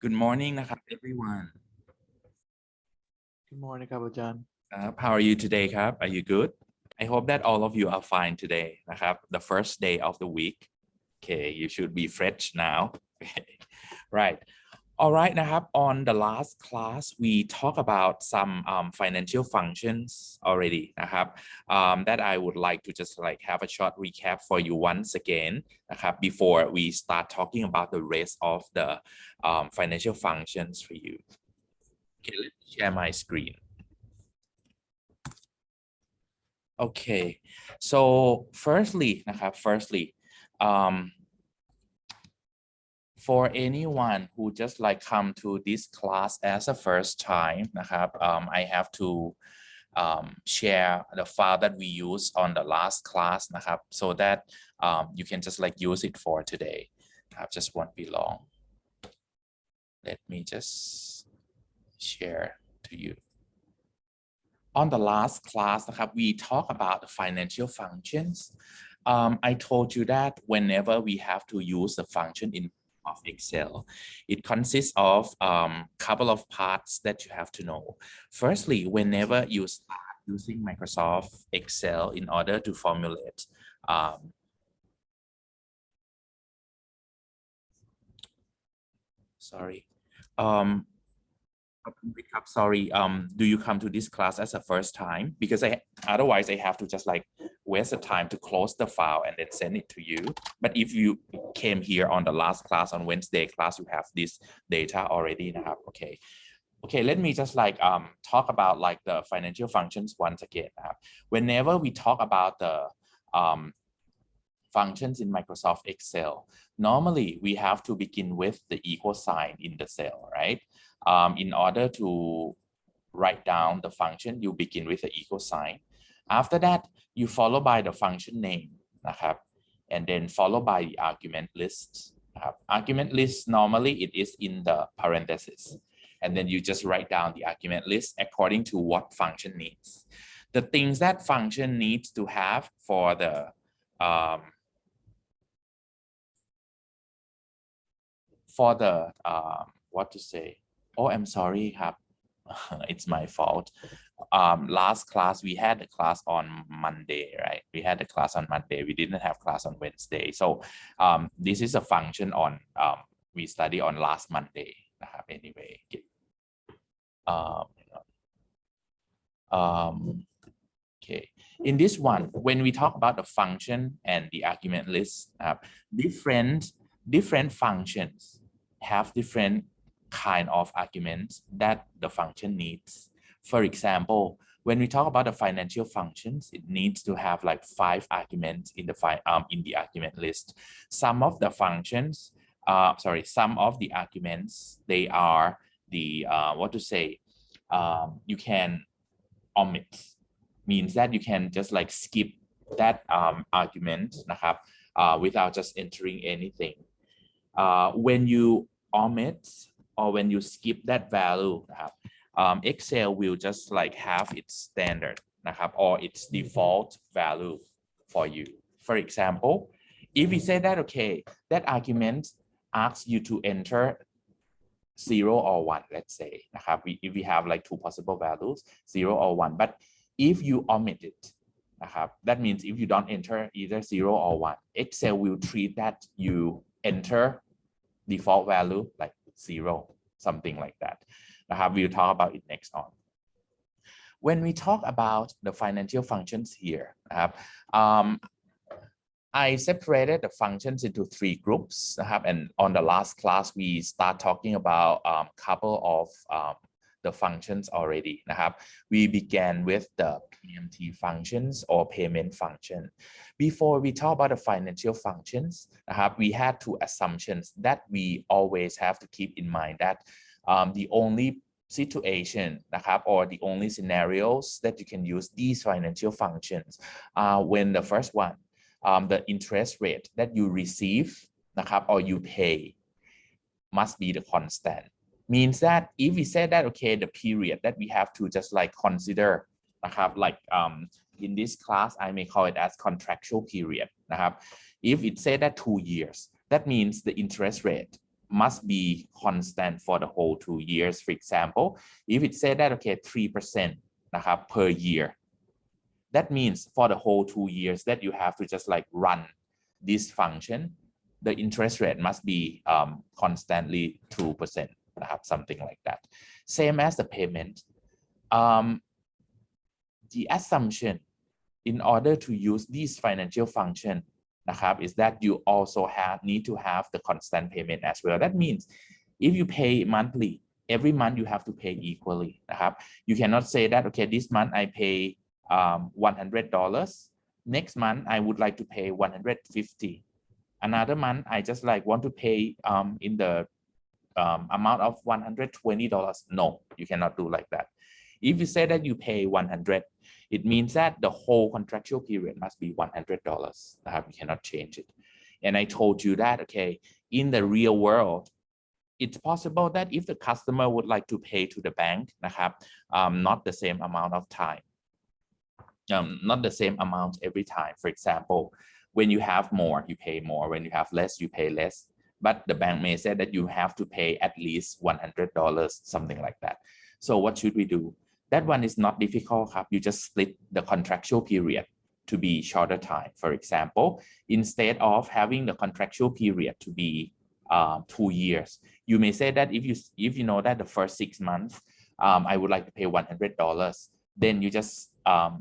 Good morning นะครับ everyone. Good morning ครับอาจารย์ How are you today ครับ Are you good? I hope that all of you are fine today นะครับ The first day of the week. Okay, you should be fresh now. Right. All right นะครับ On the last class we talk about some financial functions already นะครับ that I would like to just like have a short recap for you once again นะครับ before we start talking about the rest of the financial functions for you. Okay, let me share my screen. Okay, so firstly นะครับ for anyone who just like come to this class as a first time นะครับ I have to share the file that we use on the last class นะครับ so that you can just like use it for today นะครับ just won't be long. Let me just share to you. On the last class นะครับ we talk about the financial functions. I told you that whenever we have to use the function in of Excel, it consists of couple of parts that you have to know. Firstly, whenever you start using Microsoft Excel in order to formulate sorry, do you come to this class as a first time? Because otherwise I have to just like waste the time to close the file and then send it to you. But if you came here on the last class on Wednesday class, you have this data already now. Okay, let me just like talk about like the financial functions once again. Whenever we talk about the functions in Microsoft Excel, normally we have to begin with the equal sign in the cell, right? In order to write down the function, you begin with the equal sign. After that, you follow by the function name, นะครับ and then follow by the argument list. Argument list, normally it is in the parentheses. And then you just write down the argument list according to what function needs. The things that function needs to have for the what to say? Oh, I'm sorry ครับ it's my fault. Last class we had the class on Monday, right? We had the class on Monday. We didn't have class on Wednesday. So this is a function on we study on last Monday นะครับ anyway. Okay. In this one, when we talk about the function and the argument list, different functions have different kind of arguments that the function needs. For example, when we talk about the financial functions, it needs to have like 5 arguments in the argument list. Some of the functions, some of the arguments, they are the what to say, you can omit, means that you can just like skip that argument นะครับ without just entering anything. When you omit or when you skip that value นะครับ Excel will just like have its standard นะครับ or its default value for you. For example, if we say that okay, that argument asks you to enter 0 or 1, let's say นะครับ if we have like 2 possible values 0 or 1, but if you omit it นะครับ that means if you don't enter either 0 or 1, Excel will treat that you enter default value like 0, something like that นะครับ we'll talk about it next on. When we talk about the financial functions here นะครับ I separated the functions into 3 groups นะครับ and on the last class we start talking about couple of the functions already นะครับ we began with the Pmt functions or payment function. Before we talk about the financial functions นะครับ we had 2 assumptions that we always have to keep in mind, that the only situation นะครับ or the only scenarios that you can use these financial functions when the first one, the interest rate that you receive นะครับ or you pay must be the constant. Means that if we say that okay, the period that we have to just like consider นะครับ like in this class I may call it as contractual period นะครับ if it say that 2 years, that means the interest rate must be constant for the whole 2 years. For example, if it said that okay 3% นะครับ per year, that means for the whole 2 years that you have to just like run this function, the interest rate must be constantly 2%,นะครับ, something like that. Same as the payment. The assumption in order to use this financial function,นะครับ, is that you also need to have the constant payment as well. That means if you pay monthly, every month you have to pay equally,นะครับ. You cannot say that okay this month I pay $100, next month I would like to pay $150, another month I just like want to pay in the amount of $120. No, you cannot do like that. If you say that you pay 100, it means that the whole contractual period must be $100. You cannot change it. And I told you that, okay, in the real world, it's possible that if the customer would like to pay to the bank, not the same amount of time, not the same amount every time. For example, when you have more, you pay more. When you have less, you pay less. But the bank may say that you have to pay at least $100, something like that. So what should we do? That one is not difficult. You just split the contractual period to be shorter time. For example, instead of having the contractual period to be 2 years, you may say that if you know that the first 6 months, I would like to pay $100, then you just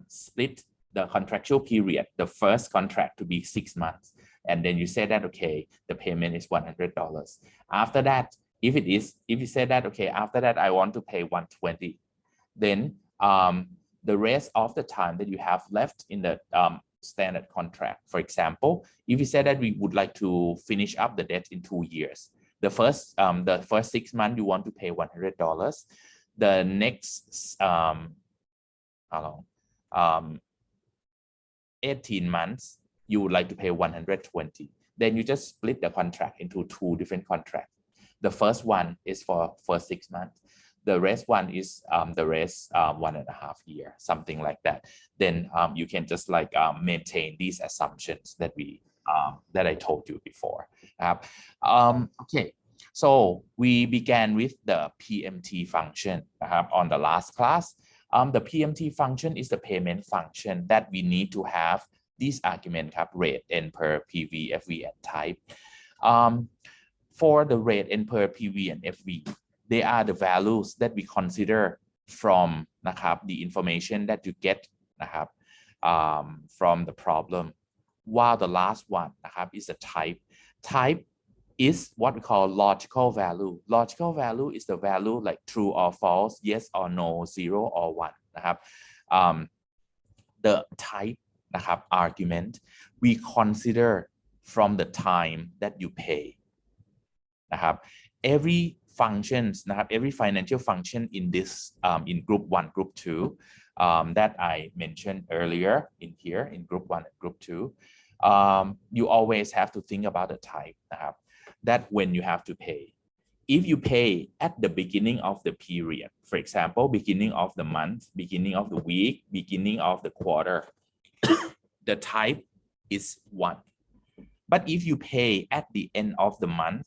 split the contractual period, the first contract to be 6 months. And then you say that, okay, the payment is $100. After that, if you say that, okay, after that, I want to pay $120, then the rest of the time that you have left in the standard contract. For example, if you say that we would like to finish up the debt in 2 years, the first 6 months you want to pay $100, the next 18 months you would like to pay $120. Then you just split the contract into 2 different contracts. The first one is for first 6 months. The rest one is the rest 1.5 years, something like that. Then you can just like maintain these assumptions that I told you before. Okay, so we began with the PMT function on the last class. The PMT function is the payment function that we need to have this argument, rate n per PV, FV, and type. For the rate n per PV and FV, they are the values that we consider from the information that you get from the problem, while the last one is the type. Type is what we call logical value. Logical value is the value like true or false, yes or no, 0 or 1. The type argument we consider from the time that you pay. Every functions, every financial function in this in group 1, group 2 that I mentioned earlier in here in group 1 and group 2, you always have to think about the type, that when you have to pay. If you pay at the beginning of the period, for example, beginning of the month, beginning of the week, beginning of the quarter, the type is 1. But if you pay at the end of the month,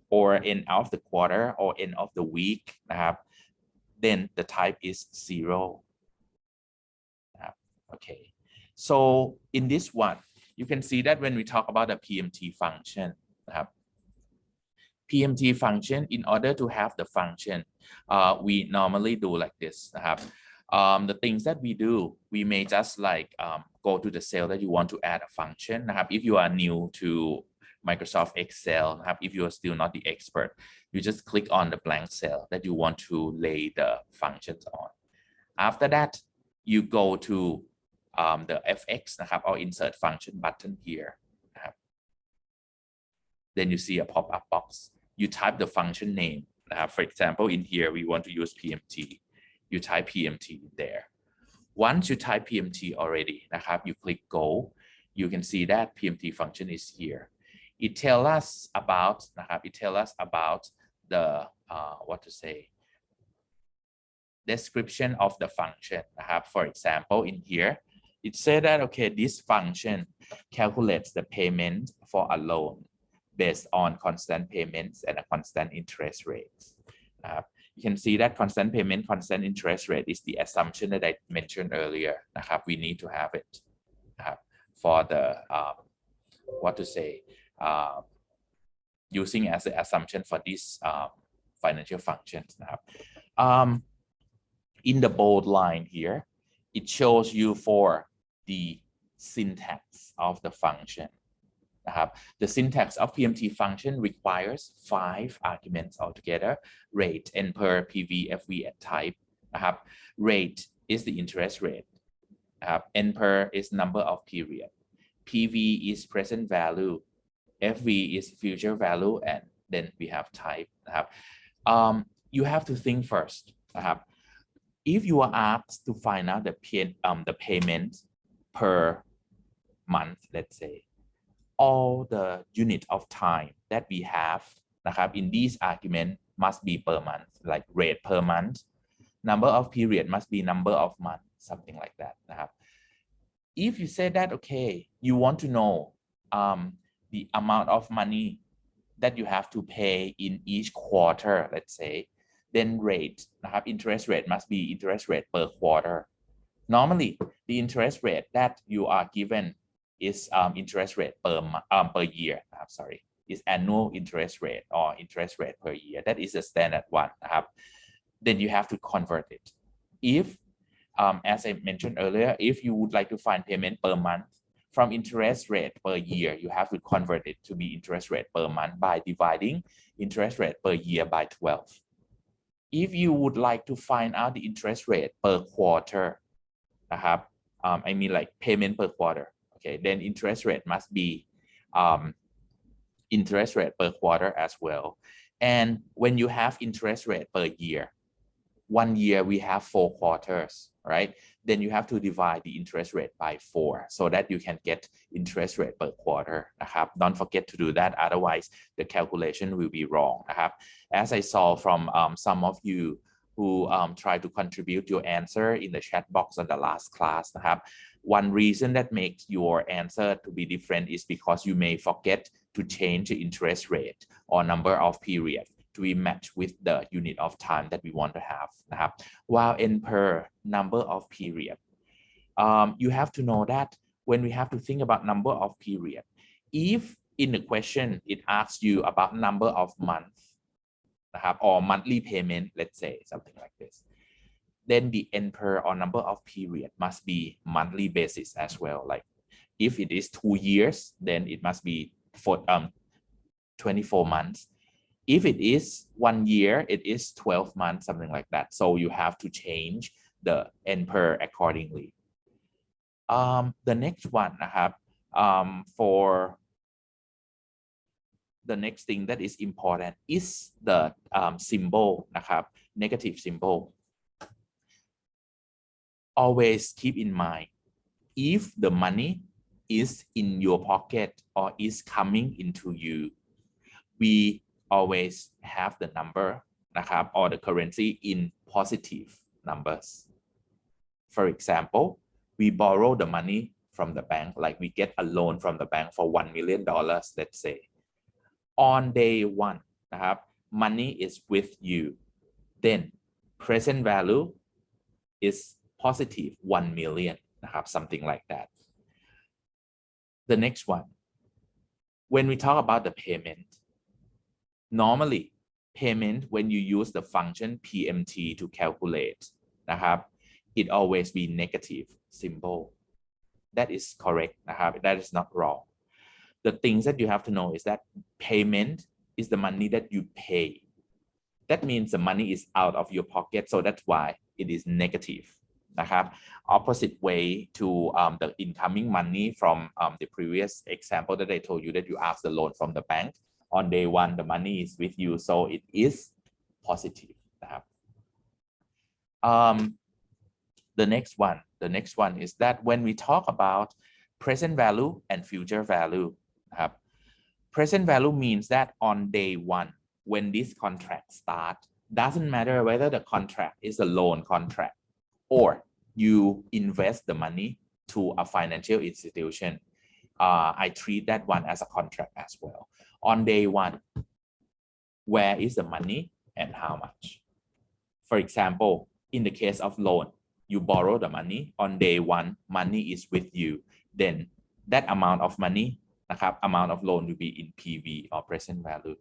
or end of the quarter, or end of the week, then the type is 0. Okay, so in this one, you can see that when we talk about the PMT function, PMT function, in order to have the function, we normally do like this. The things that we do, we may just like go to the cell that you want to add a function. If you are new to Microsoft Excel, if you are still not the expert, you just click on the blank cell that you want to lay the functions on. After that, you go to the FX or insert function button here. Then you see a pop-up box. You type the function name. For example, in here, we want to use PMT. You type PMT there. Once you type PMT already, you click go. You can see that PMT function is here. It tells us about the description of the function. For example, in here, it said that okay, this function calculates the payment for a loan based on constant payments and a constant interest rate. You can see that constant payment, constant interest rate is the assumption that I mentioned earlier. We need to have it for the what to say, using as the assumption for these financial functions. In the bold line here, it shows you for the syntax of the function. The syntax of PMT function requires 5 arguments altogether: rate, N per, PV, FV, and type. Rate is the interest rate. N per is number of period. PV is present value. FV is future value, and then we have type. You have to think first. If you are asked to find out the payment per month, let's say, all the unit of time that we have in these argument must be per month, like rate per month. Number of period must be number of months, something like that. If you say that, okay, you want to know the amount of money that you have to pay in each quarter, let's say, then rate, interest rate must be interest rate per quarter. Normally, the interest rate that you are given is interest rate per year. Is annual interest rate or interest rate per year. That is the standard one. Then you have to convert it. If, as I mentioned earlier, if you would like to find payment per month from interest rate per year, you have to convert it to be interest rate per month by dividing interest rate per year by 12. If you would like to find out the interest rate per quarter, I mean like payment per quarter, okay, then interest rate must be interest rate per quarter as well. And when you have interest rate per year, 1 year we have 4 quarters, right? Then you have to divide the interest rate by 4 so that you can get interest rate per quarter. Don't forget to do that, otherwise the calculation will be wrong. As I saw from some of you who try to contribute your answer in the chat box on the last class. One reason that makes your answer to be different is because you may forget to change the interest rate or number of period to be matched with the unit of time that we want to have. While N per number of period, you have to know that when we have to think about number of period, if in the question it asks you about number of months, or monthly payment, let's say something like this, then the N per or number of period must be monthly basis as well. Like if it is 2 years, then it must be for 24 months. If it is 1 year, it is 12 months, something like that. So you have to change the N per accordingly. The next one, for the next thing that is important is the symbol, negative symbol. Always keep in mind, if the money is in your pocket or is coming into you, we always have the number or the currency in positive numbers. For example, we borrow the money from the bank, like we get a loan from the bank for $1 million, let's say. On day 1, money is with you, then present value is positive 1 million, something like that. The next one, when we talk about the payment, normally payment, when you use the function PMT to calculate, it always be negative symbol. That is correct. That is not wrong. The things that you have to know is that payment is the money that you pay. That means the money is out of your pocket, so that's why it is negative. Opposite way to the incoming money from the previous example that I told you, that you ask the loan from the bank. On day 1, the money is with you, so it is positive. The next one is that when we talk about present value and future value, present value means that on day 1, when this contract starts, doesn't matter whether the contract is a loan contract or you invest the money to a financial institution. I treat that one as a contract as well. on day one, where is the money and how much? For example, in the case of loan, you borrow the money on day one, money is with you, then that amount of money นะครับ amount of loan will be in PV or present value.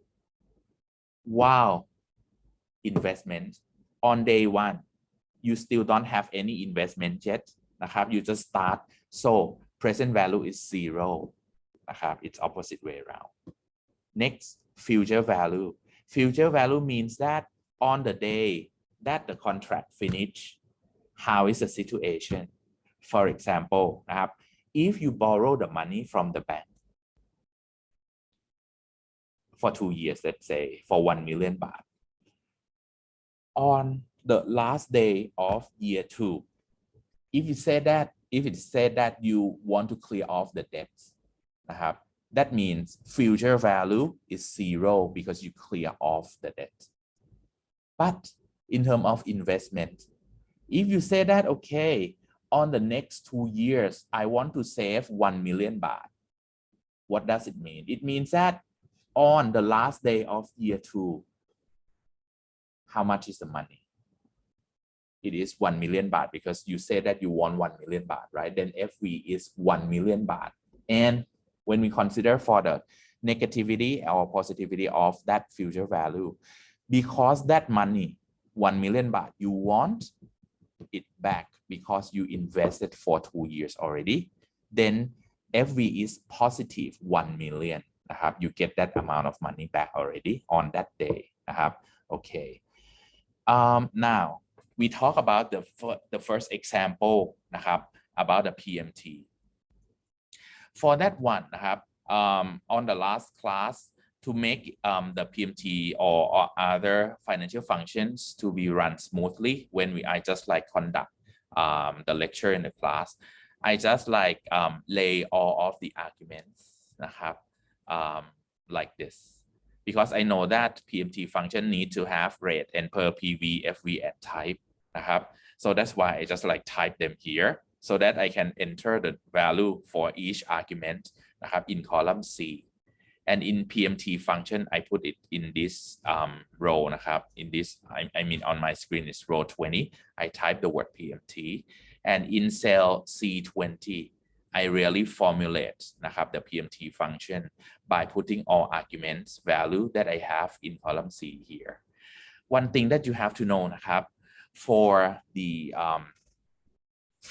While investment on day one, you still don't have any investment yet นะครับ you just start, so present value is 0 นะครับ it's opposite way around. Next, future value. Future value means that on the day that the contract finish, how is the situation? For example, นะครับ if you borrow the money from the bank for 2 years, let's say for 1 million baht, on the last day of year 2, if it said that you want to clear off the debts, นะครับ that means future value is 0 because you clear off the debt. But in terms of investment, if you say that, okay, on the next 2 years, I want to save 1 million baht, what does it mean? It means that on the last day of year 2, how much is the money? It is 1 million baht because you say that you want 1 million baht, right? Then FV is 1 million baht. And when we consider for the negativity or positivity of that future value, because that money, 1 million baht, you want it back because you invested for 2 years already, then FV is positive 1 million นะครับ you get that amount of money back already on that day นะครับ okay. Now we talk about the first example นะครับ about the PMT. For that one นะครับ on the last class, to make the PMT or other financial functions to be run smoothly when I just like conduct the lecture in the class, I just like lay all of the arguments นะครับ like this, because I know that PMT function need to have rate and per PV, FV, and type นะครับ so that's why I just like type them here so that I can enter the value for each argument นะครับ in column C. And in PMT function, I put it in this row นะครับ in this I mean on my screen is row 20. I type the word PMT, and in cell C20, I really formulate นะครับ the PMT function by putting all arguments value that I have in column C here. One thing that you have to know นะครับ for the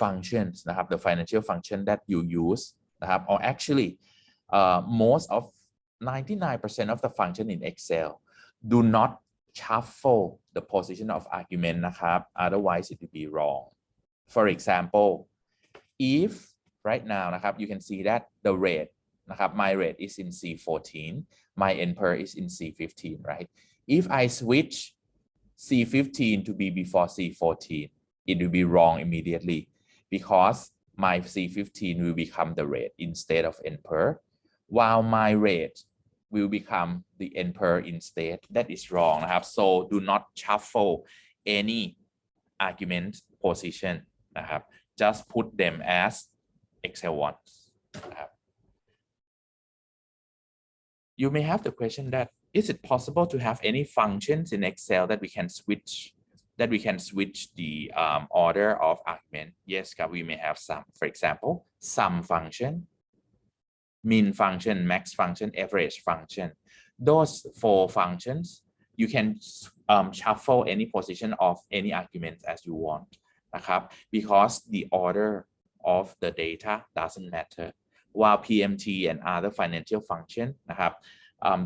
functions นะครับ the financial function that you use นะครับ or actually most of 99% of the function in Excel do not shuffle the position of argument นะครับ otherwise it will be wrong. For example, if right now นะครับ you can see that the rate นะครับ my rate is in C14, my NPER is in C15, right? If I switch C15 to be before C14, it will be wrong immediately because my C15 will become the rate instead of NPER, while my rate will become the NPER instead. That is wrong นะครับ so do not shuffle any argument position นะครับ just put them as Excel ones นะครับ. You may have the question that is it possible to have any functions in Excel that we can switch the order of argument? Yes, we may have some. For example, sum function, min function, max function, average function. Those 4 functions, you can shuffle any position of any arguments as you want นะครับ because the order of the data doesn't matter, while PMT and other financial function นะครับ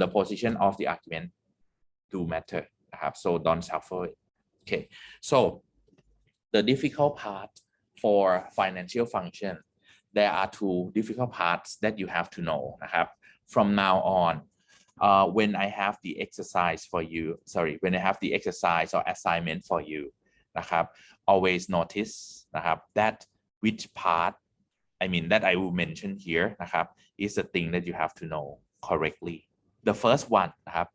the position of the argument do matter นะครับ so don't shuffle it. Okay, so the difficult part for financial function, there are 2 difficult parts that you have to know นะครับ from now on. When I have the exercise for you, when I have the exercise or assignment for you นะครับ always notice นะครับ that which part that I will mention here นะครับ is the thing that you have to know correctly. The first one นะครับ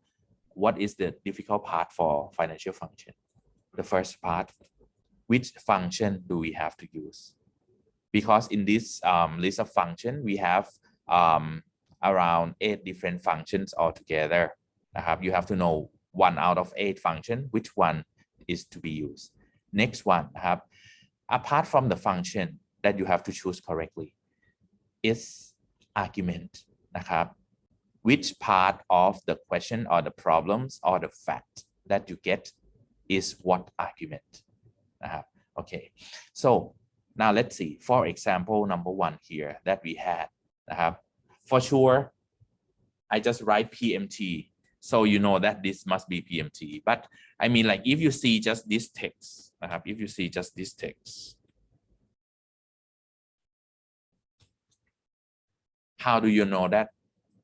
what is the difficult part for financial function? The first part, which function do we have to use? Because in this list of function, we have around 8 different functions altogether นะครับ you have to know 1 out of 8 function which one is to be used. Next one นะครับ apart from the function that you have to choose correctly is argument นะครับ which part of the question or the problems or the fact that you get is what argument นะครับ okay so now let's see for example number 1 here that we had นะครับ for sure I just write PMT so you know that this must be PMT but I mean like if you see just this text นะครับ if you see just this text how do you know that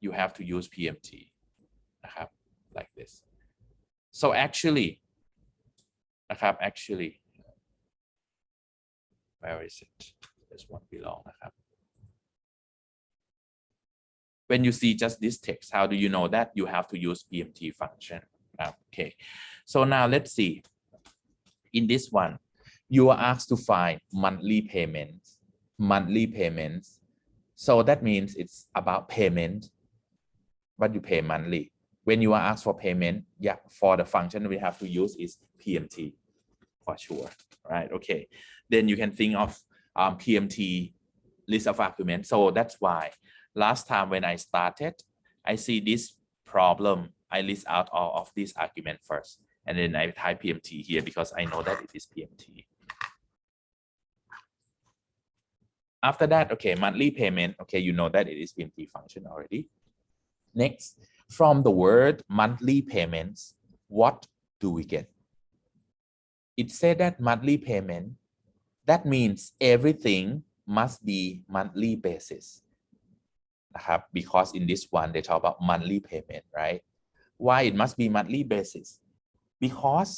you have to use PMT นะครับ like this so actually นะครับ actually where is it this one below นะครับ when you see just this text how do you know that you have to use PMT function okay so now let's see in this one you are asked to find monthly payments so that means it's about payment what you pay monthly when you are asked for payment yeah for the function we have to use is PMT for sure right okay then you can think of PMT list of arguments so that's why last time when I started I see this problem I list out all of these arguments first and then I type PMT here because I know that it is PMT. After that okay monthly payment okay you know that it is PMT function already. Next from the word monthly payments what do we get? It said that monthly payment that means everything must be monthly basis นะครับ because in this one they talk about monthly payment right why it must be monthly basis because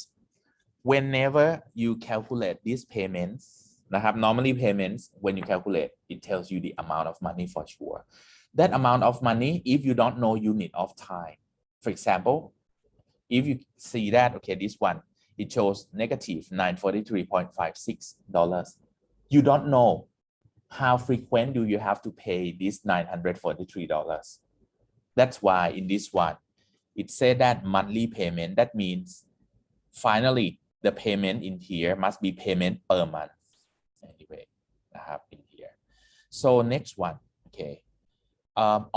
whenever you calculate these payments นะครับ normally payments when you calculate it tells you the amount of money for sure that amount of money if you don't know unit of time for example if you see that okay this one it shows negative $943.56 you don't know how frequent do you have to pay this $943 that's why in this one it said that monthly payment that means finally the payment in here must be payment per month anyway นะครับ in here so next one okay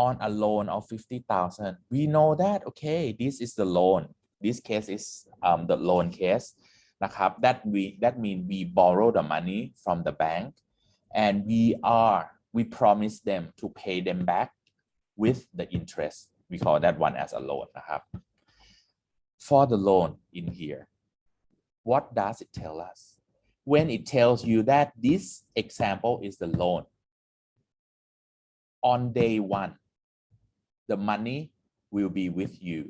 on a loan of 50,000 we know that okay this is the loan this case is the loan case นะครับ that mean we borrow the money from the bank and we promise them to pay them back with the interest we call that one as a loan นะครับ for the loan in here what does it tell us when it tells you that this example is the loan on day 1 the money will be with you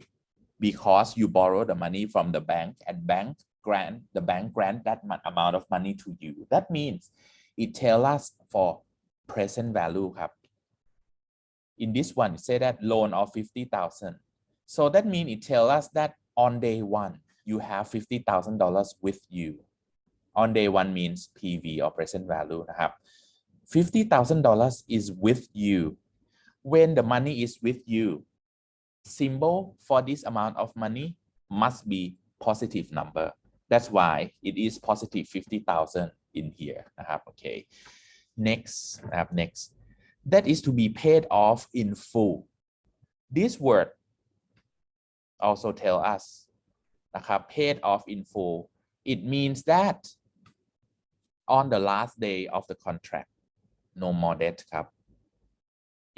because you borrow the money from the bank and the bank grant that amount of money to you that means it tells us for present value ครับ in this one it say that loan of 50,000 so that means it tells us that on day 1 you have $50,000 with you on day 1 means PV or present value นะครับ $50,000 is with you when the money is with you symbol for this amount of money must be positive number that's why it is positive 50,000 in here นะครับ okay next นะครับ next that is to be paid off in full this word also tell us นะครับ paid off in full it means that on the last day of the contract no more debt ครับ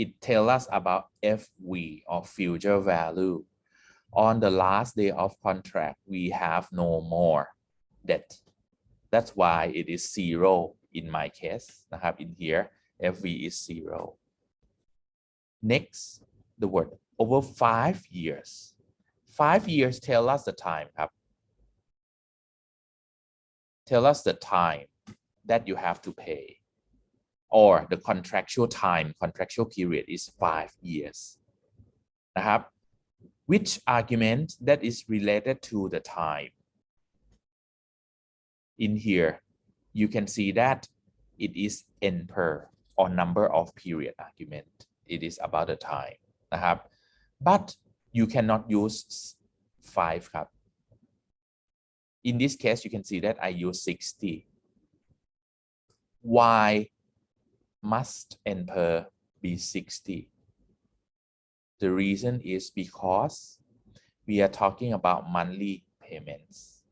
it tells us about FV or future value on the last day of contract we have no more debt that's why it is 0 in my case นะครับ in here FV is 0 next the word over 5 years 5 years tell us the time ครับ tell us the time that you have to pay or the contractual period is 5 years นะครับ which argument that is related to the time in here you can see that it is n per or number of period argument it is about the time นะครับ but you cannot use 5 ครับ in this case you can see that I use 60 why must and per be 60 the reason is because we are talking about monthly payments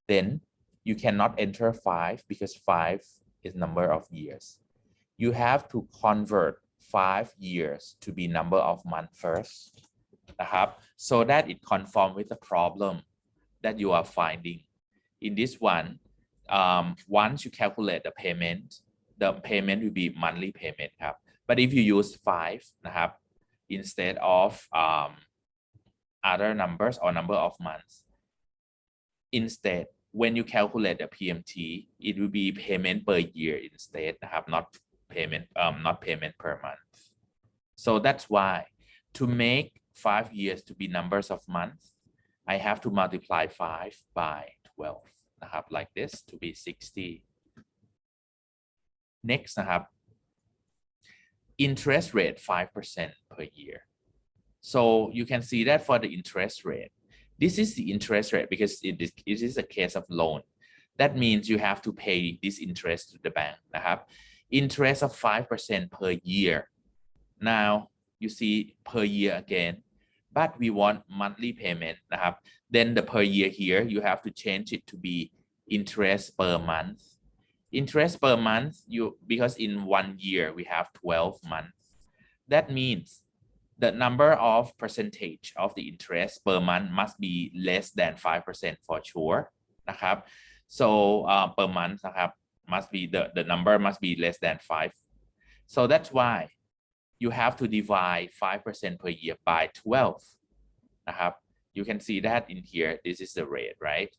then you cannot enter 5 because 5 is number of years you have to convert 5 years to be number of months first นะครับ so that it conform with the problem that you are finding in this one once you calculate the payment will be monthly payment ครับ but if you use 5 นะครับ instead of other numbers or number of months instead when you calculate the PMT it will be payment per year instead นะครับ not payment per month so that's why to make 5 years to be numbers of months I have to multiply 5 by 12 นะครับ like this to be 60 next นะครับ interest rate 5% per year so you can see that for the interest rate this is the interest rate because it is a case of loan that means you have to pay this interest to the bank นะครับ interest of 5% per year now you see per year again but we want monthly payment นะครับ then the per year here you have to change it to be interest per month interest per month because in 1 year we have 12 months that means the number of percentage of the interest per month must be less than 5% for sure นะครับ so per month นะครับ must be the number must be less than 5 so that's why you have to divide 5% per year by 12 นะครับ you can see that in here this is the rate right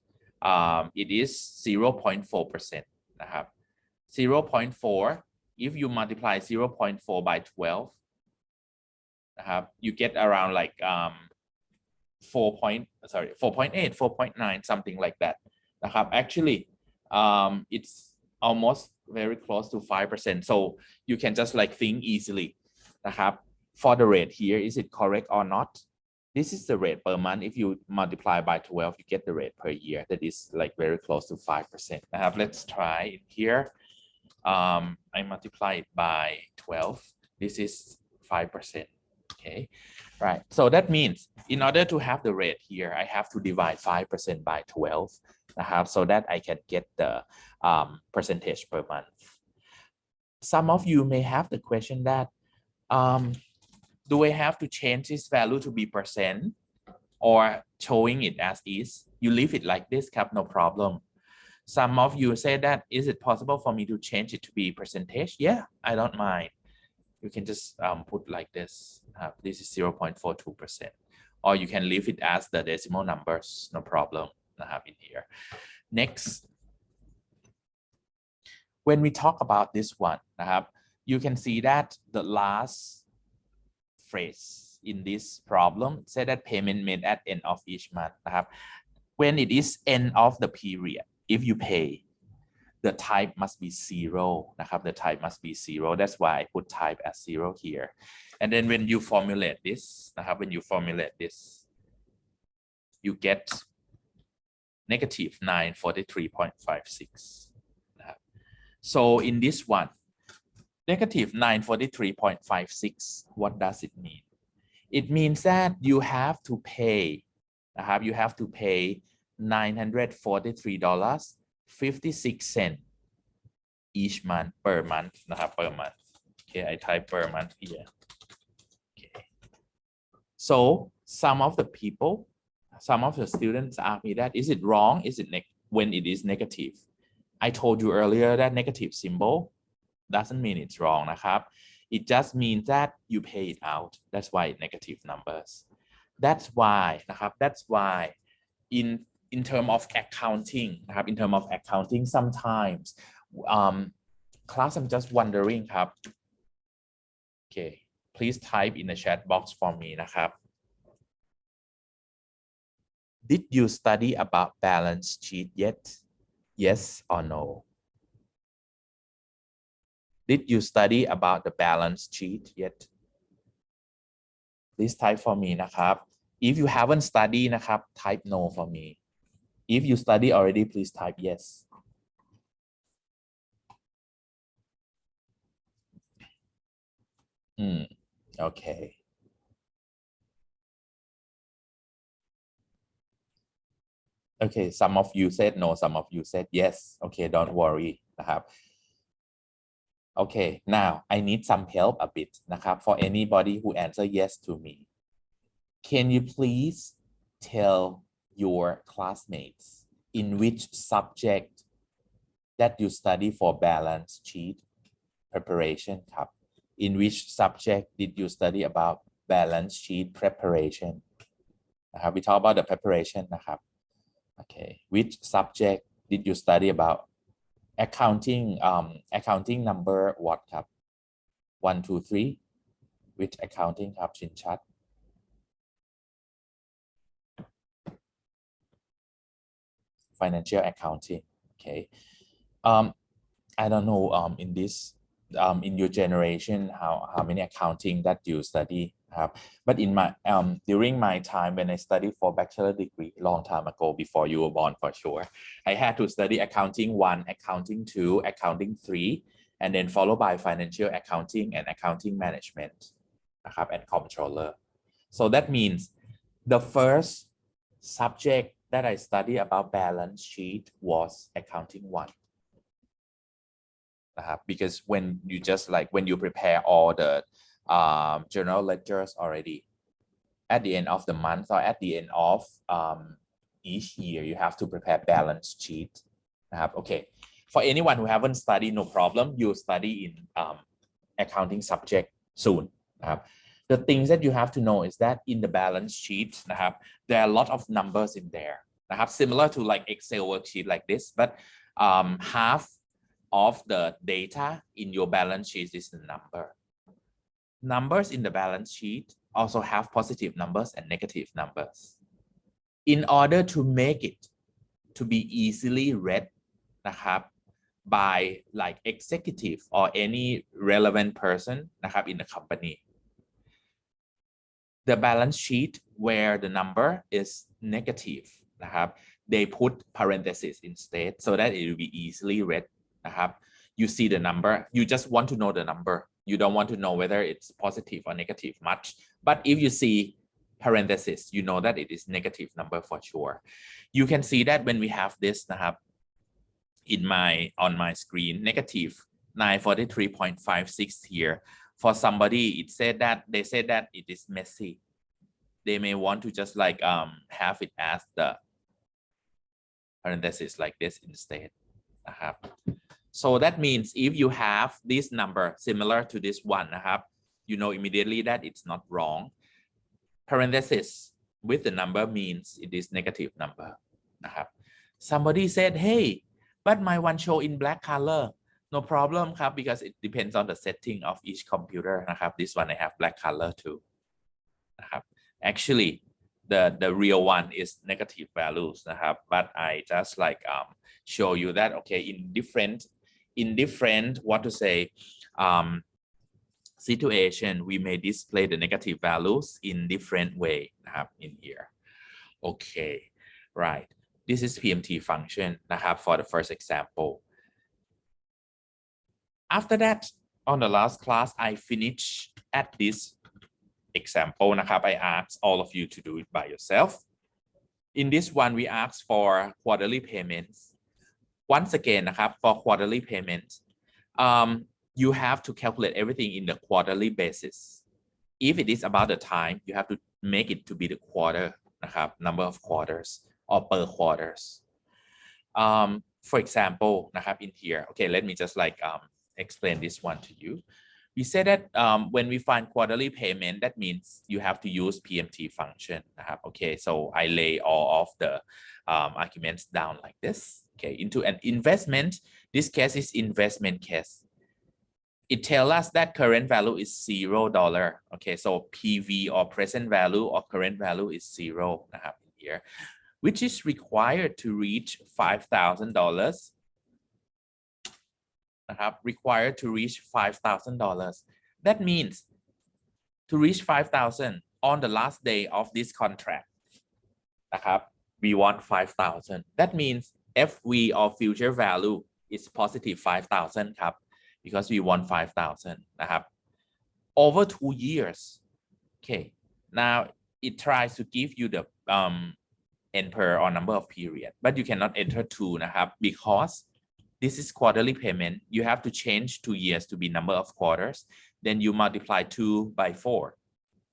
it is 0.4% นะครับ 0.4 if you multiply 0.4 by 12 นะครับ you get around like 4.8 4.9 something like that นะครับ actually it's almost very close to 5% so you can just like think easily นะครับ for the rate here is it correct or not this is the rate per month if you multiply by 12 you get the rate per year that is like very close to 5% นะครับ let's try it here I multiply it by 12 this is 5% okay right so that means in order to have the rate here I have to divide 5% by 12 นะครับ, so that I can get the percentage per month some of you may have the question that do I have to change this value to be percent or showing it as is you leave it like this ครับ no problem some of you say that is it possible for me to change it to be percentage yeah I don't mind you can just put like this this is 0.42% or you can leave it as the decimal numbers no problem in here next when we talk about this one you can see that the last phrase in this problem say that payment made at end of each month when it is end of the period if you pay the type must be 0 the type must be 0 that's why I put type as 0 here and then when you formulate this you get negative 943.56 so in this one negative 943.56 what does it mean it means that you have to pay you have to pay $943.56 each month per month per month okay I type per month here okay so some of the students ask me that is it wrong is it when it is negative I told you earlier that negative symbol doesn't mean it's wrong it just means that you pay it out that's why negative numbers that's why in term of accounting in term of accounting sometimes class I'm just wondering okay please type in the chat box for me did you study about balance sheet yet yes or no did you study about the balance sheet yet please type for me นะครับ if you haven't studied นะครับ type no for me if you study already please type yes okay okay some of you said no some of you said yes okay don't worry นะครับ okay now I need some help a bit นะครับ for anybody who answer yes to me can you please tell your classmates in which subject that you study for balance sheet preparation ครับ in which subject did you study about balance sheet preparation นะครับ we talk about the preparation นะครับ okay which subject did you study about accounting accounting number what ครับ 1 2 3 which accounting ครับชินชัด financial accounting okay I don't know in this in your generation how many accounting that you study but in my during my time when I studied for bachelor degree long time ago before you were born for sure I had to study accounting 1 accounting 2 accounting 3 and then followed by financial accounting and accounting management and controller so that means the first subject that I studied about balance sheet was accounting 1 because when you just like when you prepare all the journal ledgers already at the end of the month or at the end of each year you have to prepare balance sheet okay for anyone who haven't studied no problem you study in accounting subject soon the things that you have to know is that in the balance sheet there are a lot of numbers in there similar to like Excel worksheet like this but half of the data in your balance sheet is the numbers in the balance sheet also have positive numbers and negative numbers in order to make it to be easily read by like executive or any relevant person in the company the balance sheet where the number is negative they put parentheses instead so that it will be easily read you see the number you just want to know the number you don't want to know whether it's positive or negative much but if you see parentheses you know that it is negative number for sure you can see that when we have this on my screen negative 943.56 here for somebody they said that it is messy they may want to just like have it as the parentheses like this instead so that means if you have this number similar to this one you know immediately that it's not wrong parenthesis with the number means it is negative number somebody said hey but my one show in black color no problem because it depends on the setting of each computer this one I have black color too actually the real one is negative values but I just like show you that okay in different what to say situation we may display the negative values in different way in here okay right this is PMT function for the first example after that on the last class I finished at this example I asked all of you to do it by yourself in this one we ask for quarterly payments once again for quarterly payments you have to calculate everything in the quarterly basis if it is about the time you have to make it to be the quarter number of quarters or per quarters for example in here okay let me just like explain this one to you we said that when we find quarterly payment that means you have to use PMT function okay so I lay all of the arguments down like this okay into an investment this case is investment case it tells us that current value is $0 okay so PV or present value or current value is 0 here which is required to reach $5,000 required to reach $5,000 that means to reach 5,000 on the last day of this contract นะครับ we want 5,000 that means FV or future value is positive 5,000 ครับ because we want 5,000 นะครับ over 2 years okay now it tries to give you the enter or number of period but you cannot enter 2 นะครับ because this is quarterly payment you have to change 2 years to be number of quarters then you multiply 2 by 4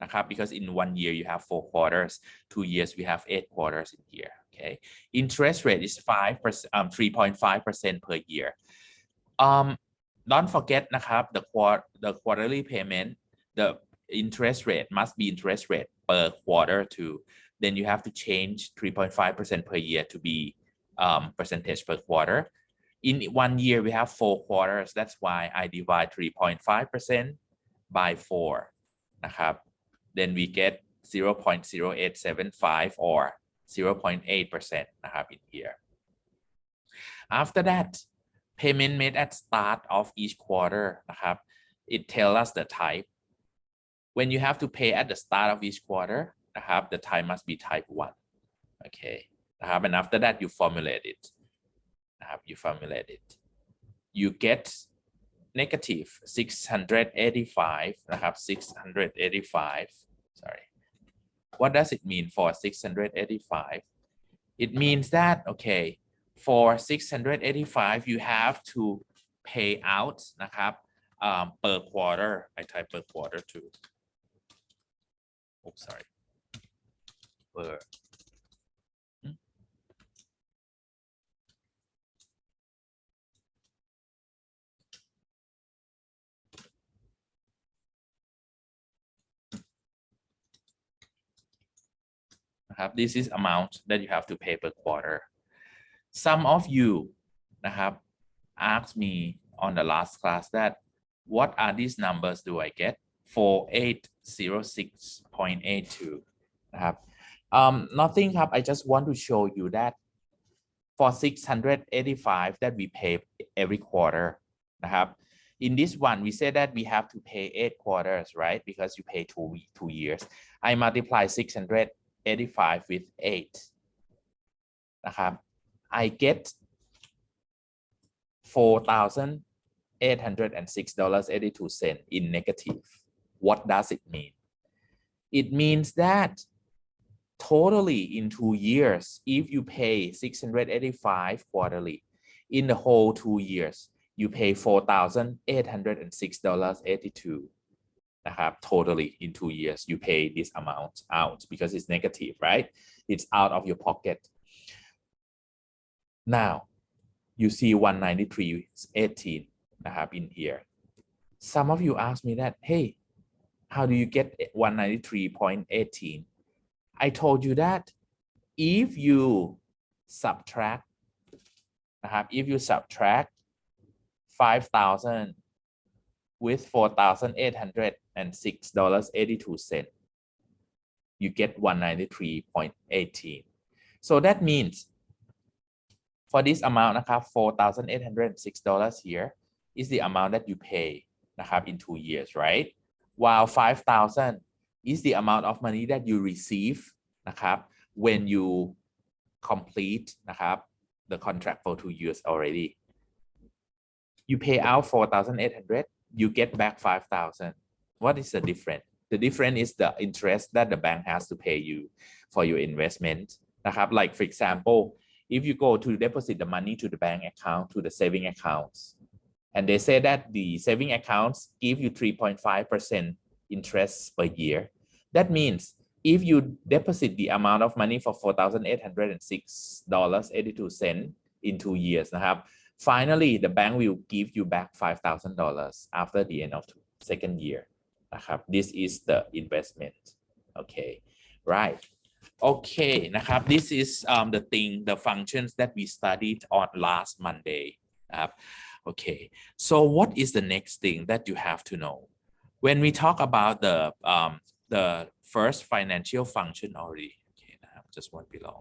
นะครับ because in 1 year you have 4 quarters 2 years we have 8 quarters in here okay interest rate is 3.5% per year don't forget นะครับ the quarterly payment the interest rate must be interest rate per quarter too then you have to change 3.5% per year to be percentage per quarter in 1 year we have 4 quarters that's why I divide 3.5% by 4 นะครับthen we get 0.0875 or 0.8% นะครับ in here after that payment made at start of each quarter นะครับ it tells us the type when you have to pay at the start of each quarter นะครับ the type must be type 1 okay นะครับ and after that you formulate it นะครับ you formulate it you get negative 685 นะครับ 685 sorry what does it mean for 685 it means that okay for 685 you have to pay out นะครับ per quarter I type per quarter too oops sorry perนะครับ this is amount that you have to pay per quarter some of you นะครับ asked me on the last class that what are these numbers do I get 4806.82 นะครับ nothing ครับ I just want to show you that for 685 that we pay every quarter นะครับ in this one we say that we have to pay 8 quarters right because you pay 2 years I multiply 685 with 8 นะครับ I get $4,806.82 in negative what does it mean it means that totally in 2 years if you pay 685 quarterly in the whole 2 years you pay $4,806.82 นะครับ totally in 2 years you pay this amount out because it's negative right it's out of your pocket now you see 193.18 นะครับ in here some of you ask me that hey how do you get 193.18 I told you that if you subtract นะครับ if you subtract 5,000 with $4,806.82 you get 193.18 so that means for this amount นะครับ $4,806 here is the amount that you pay นะครับ in 2 years right while 5,000 is the amount of money that you receive นะครับ when you complete นะครับ the contract for 2 years already you pay out 4,800 you get back 5,000 what is the difference the difference is the interest that the bank has to pay you for your investment นะครับ like for example if you go to deposit the money to the bank account to the saving accounts and they say that the saving accounts give you 3.5% interest per year that means if you deposit the amount of money for $4,806.82 in 2 years นะครับ finally the bank will give you back $5,000 after the end of the second year นะครับ this is the investment okay right okay นะครับ this is the thing the functions that we studied on last Monday นะครับ okay so what is the next thing that you have to know when we talk about the first financial function already okay นะครับ just one below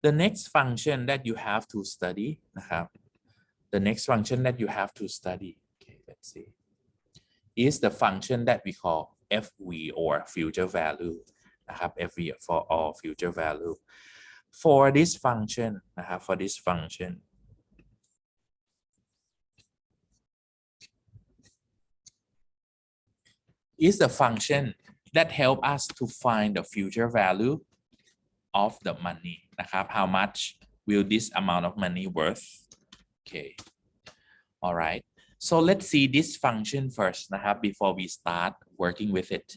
The next function that you have to study นะครับ the next function that you have to study, okay, let's see, is the function that we call FV or future value นะครับ FV for all future value. For this function นะครับ for this function is the function that help us to find the future value of the money นะครับ how much will this amount of money worth. Okay, all right, so let's see this function first นะครับ before we start working with it.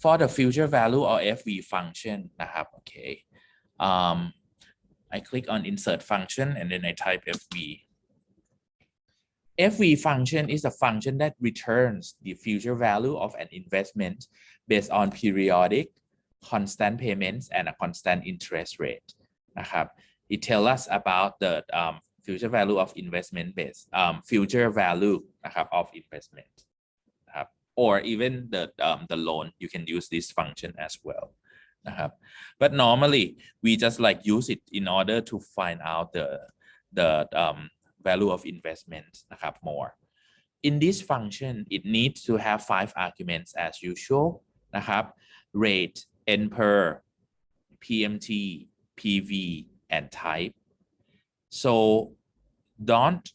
For the future value or FV function นะครับ okay, I click on insert function and then I type FV. FV function is a function that returns the future value of an investment based on periodic constant payments and a constant interest rate นะครับ it tells us about the future value of investment based future value นะครับ of investment นะครับ or even the loan you can use this function as well นะครับ but normally we just like use it in order to find out the value of investment นะครับ more. In this function it needs to have 5 arguments as usual นะครับ rate, N per, PMT, PV and type. So don't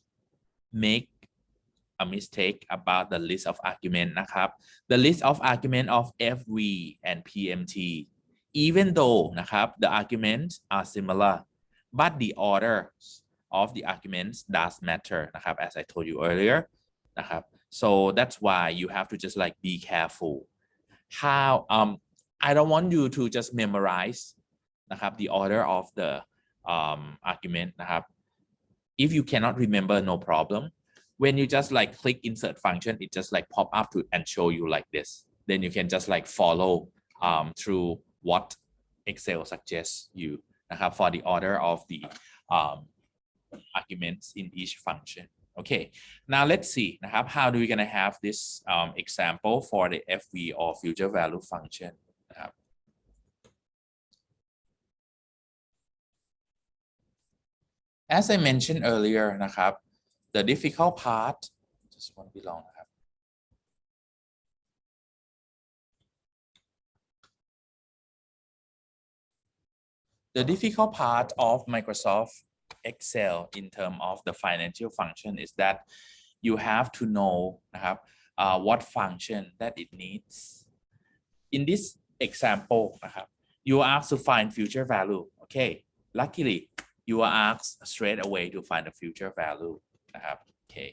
make a mistake about the list of argument นะครับ the list of argument of FV and PMT, even though นะครับ the arguments are similar but the order of the arguments does matter นะครับ as I told you earlier นะครับ so that's why you have to just like be careful how I don't want you to just memorize นะครับ the order of the argument นะครับ if you cannot remember no problem when you just like click insert function it just like pop up to and show you like this then you can just like follow through what Excel suggests you นะครับ for the order of the arguments in each function. Okay, now let's see นะครับ how do we gonna have this example for the FV or future value function นะครับ as I mentioned earlier นะครับ the difficult part just won't be long นะครับ the difficult part of Microsoft Excel in terms of the financial function is that you have to know นะครับ what function that it needs. In this example นะครับ you are asked to find future value. Okay, luckily you are asked straight away to find the future value นะครับ Okay,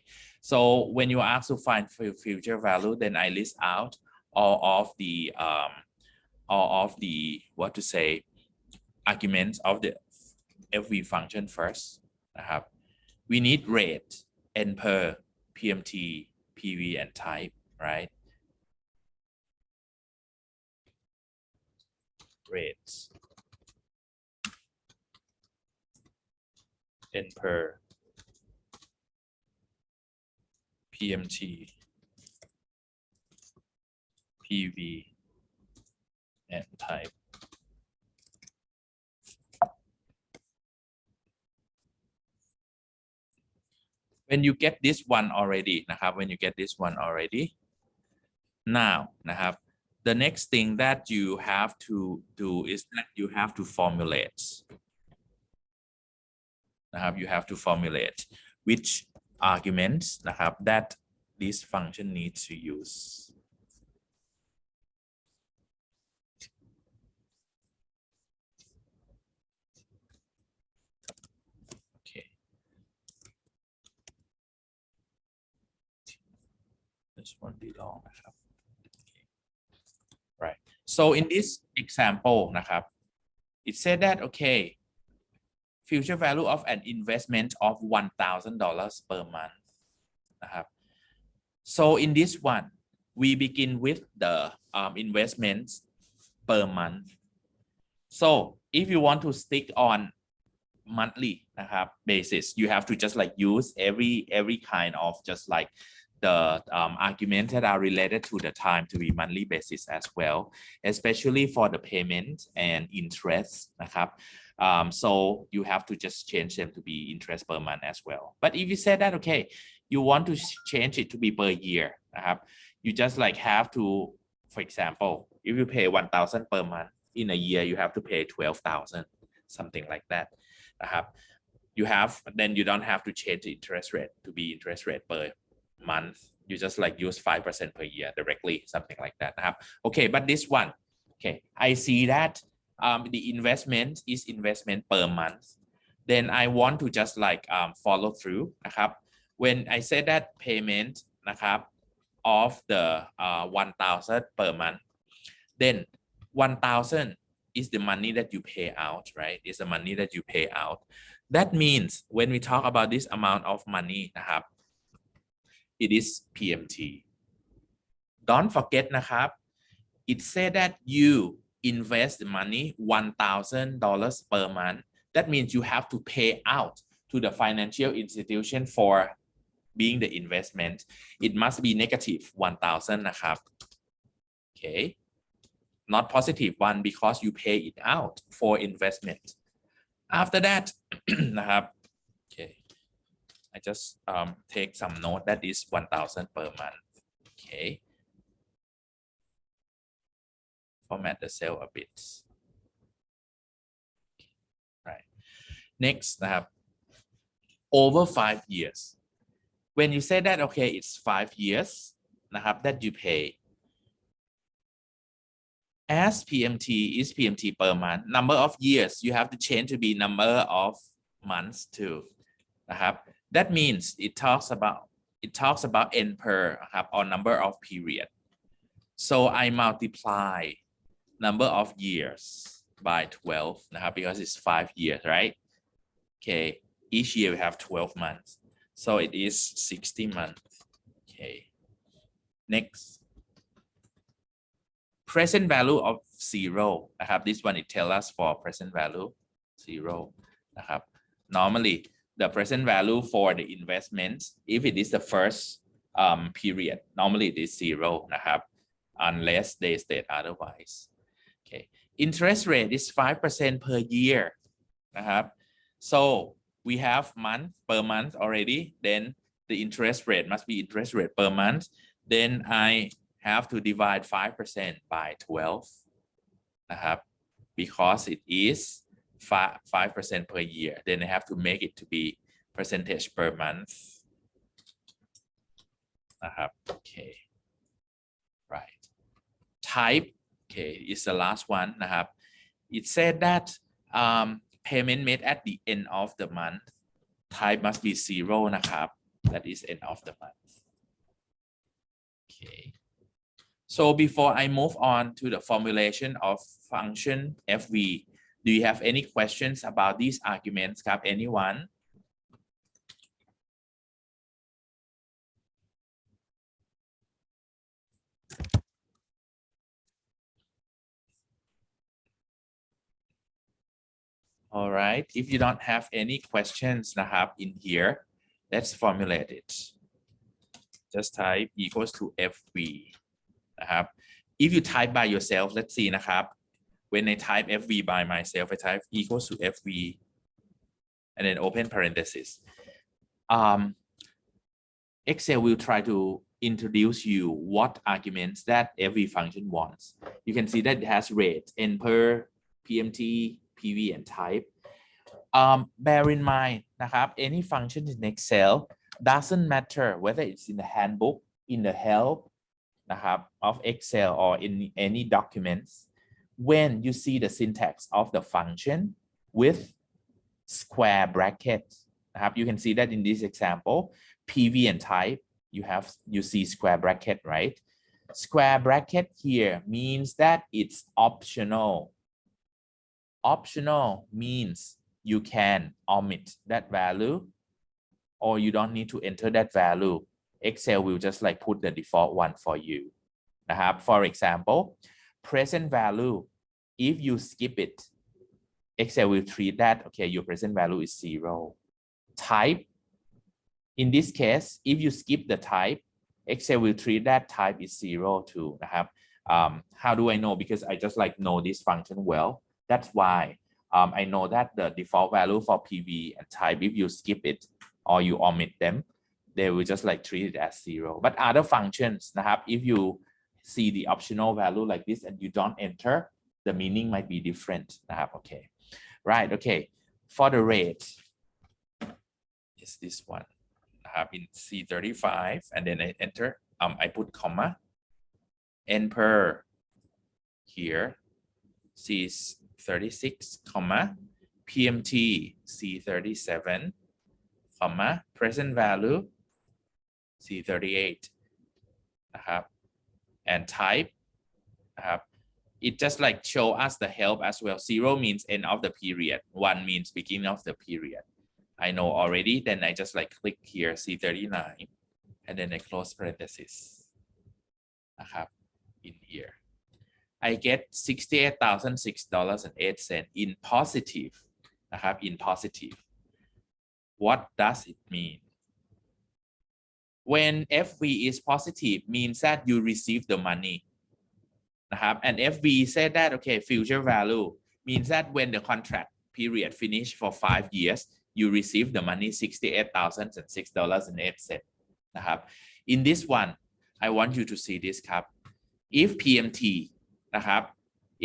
so when you are asked to find future value then I list out all of the what to say arguments of the FV function first นะครับ we need rate, N per, PMT, PV and type, right? Rates, N per, PMT, PV and type. When you get this one already นะครับ when you get this one already now นะครับ the next thing that you have to do is that you have to formulate นะครับ you have to formulate which arguments นะครับ that this function needs to use. This one be long นะครับ right, so in this example นะครับ it said that okay future value of an investment of $1,000 per month นะครับ so in this one we begin with the investments per month. So if you want to stick on monthly นะครับ basis you have to just like use every kind of just like the arguments that are related to the time to be monthly basis as well, especially for the payment and interest นะครับ So you have to just change them to be interest per month as well. But if you say that, okay, you want to change it to be per year, you just like have to, for example, if you pay 1,000 per month, in a year, you have to pay 12,000, something like that. Then you don't have to change the interest rate to be interest rate per month. You just like use 5% per year directly, something like that. Okay, but this one, okay, I see that the investment is investment per month. Then I want to just like follow through. When I say that payment of the 1,000 per month, then 1,000 is the money that you pay out, right? It's the money that you pay out. That means when we talk about this amount of money, it is PMT. Don't forget, it said that you invest the money $1,000 per month. That means you have to pay out to the financial institution for being the investment. It must be negative 1,000, okay, not positive one, because you pay it out for investment. After that, okay, I just take some note that is 1,000 per month. Okay, format the cell a bit. Right. Next, over 5 years. When you say that, okay, it's 5 years, that you pay. As PMT is PMT per month, number of years you have to change to be number of months too. That means it talks about N per or number of period. So I multiply number of years by 12 because it's 5 years, right? Okay, each year we have 12 months, so it is 60 months. Okay, next. Present value of 0. This one, it tells us for present value 0. Normally, the present value for the investments, if it is the first period, normally it is 0, unless they state otherwise. Okay, interest rate is 5% per year. So we have month per month already. Then the interest rate must be interest rate per month. Then I have to divide 5% by 12, because it is 5% per year. Then I have to make it to be percentage per month. Okay, right. Type, okay, is the last one. It said that payment made at the end of the month. Type must be 0. That is end of the month. Okay. So before I move on to the formulation of function FV, do you have any questions about these arguments? Anyone? All right. If you don't have any questions in here, let's formulate it. Just type equals to FV. If you type by yourself, let's see. When I type FV by myself, I type equals to FV and then open parenthesis. Excel will try to introduce you what arguments that every function wants. You can see that it has rate, N per, PMT, PV, and type. Bear in mind, any function in Excel doesn't matter whether it's in the handbook, in the help of Excel, or in any documents. When you see the syntax of the function with square brackets, you can see that in this example, PV and type, you see square bracket, right? Square bracket here means that it's optional. Optional means you can omit that value, or you don't need to enter that value. Excel will just like put the default one for you. For example, present value, if you skip it, Excel will treat that, okay, your present value is 0. Type, in this case, if you skip the type, Excel will treat that type is 0 too. How do I know? Because I just like know this function well. That's why I know that the default value for PV and type, if you skip it or you omit them, they will just like treat it as 0. But other functions นะครับ if you see the optional value like this and you don't enter, the meaning might be different นะครับ okay, right, okay, for the rate is this one นะครับ in C35 and then I enter I put comma enter here C36 comma PMT C37 comma present value C38 นะครับ and type นะครับ it just like show us the help as well. 0 means end of the period, 1 means beginning of the period. I know already, then I just like click here C39 and then I close parenthesis นะครับ in here I get $68,006.08 in positive นะครับ in positive. What does it mean? When FV is positive means that you receive the money นะครับ and FV said that okay future value means that when the contract period finish for 5 years you receive the money $68,006.08 นะครับ in this one I want you to see this ครับ if PMT นะครับ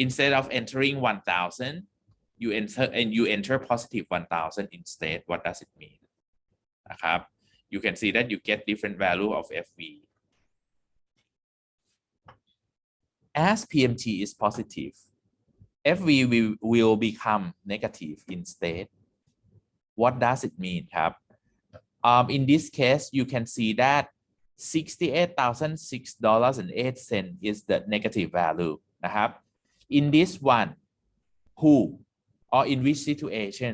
instead of entering 1,000 you enter positive 1,000 instead. What does it mean นะครับ you can see that you get different value of FV as PMT is positive FV will become negative instead. What does it mean ครับ in this case you can see that $68,006.08 is the negative value นะครับ in this one who or in which situation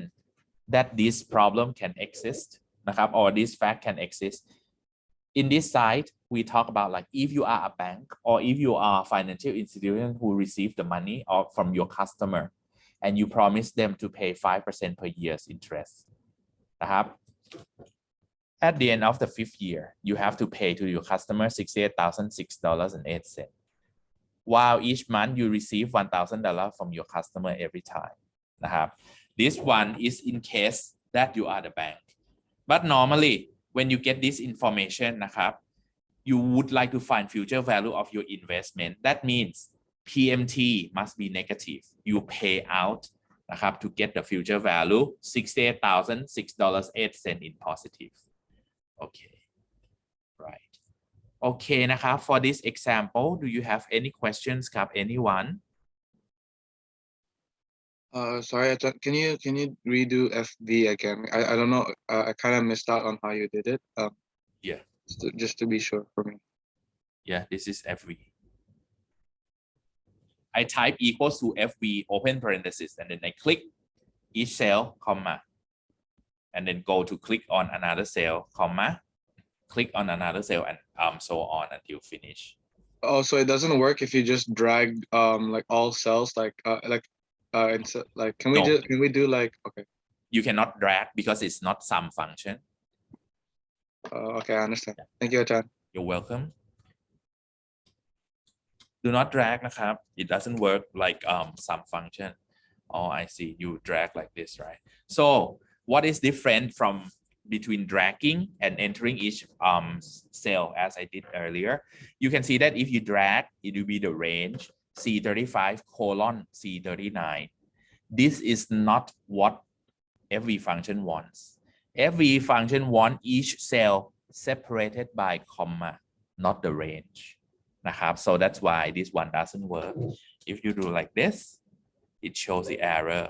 that this problem can exist นะครับ or this fact can exist. In this side we talk about like if you are a bank or if you are a financial institution who receive the money or from your customer and you promise them to pay 5% per year's interest นะครับ at the end of the 5th year you have to pay to your customer $68,006.08 while each month you receive $1,000 from your customer every time นะครับ this one is in case that you are the bank but normally when you get this information นะครับ you would like to find future value of your investment that means PMT must be negative you pay out นะครับ to get the future value $68,006.08 in positive okay right okay นะครับ for this example do you have any questions ครับ anyone Sorry, can you redo FV again? I don't know. I kind of missed out on how you did it. Yeah. Just to be sure for me. Yeah, this is FV. I type equals to FV open parenthesis and then I click each cell, comma, and then go to click on another cell, comma, click on another cell, and so on until finish. Oh, so it doesn't work if you just drag like all cells like can we do like okay. You cannot drag because it's not sum function. Okay, I understand. Thank you, Ajahn. You're welcome. Do not drag นะครับ it doesn't work like sum function. Oh, I see. You drag like this, right? So what is different from between dragging and entering each cell as I did earlier? You can see that if you drag, it will be the range C35 colon C39. This is not what every function wants. Every function wants each cell separated by comma, not the range. นะครับ so that's why this one doesn't work. If you do like this, it shows the error.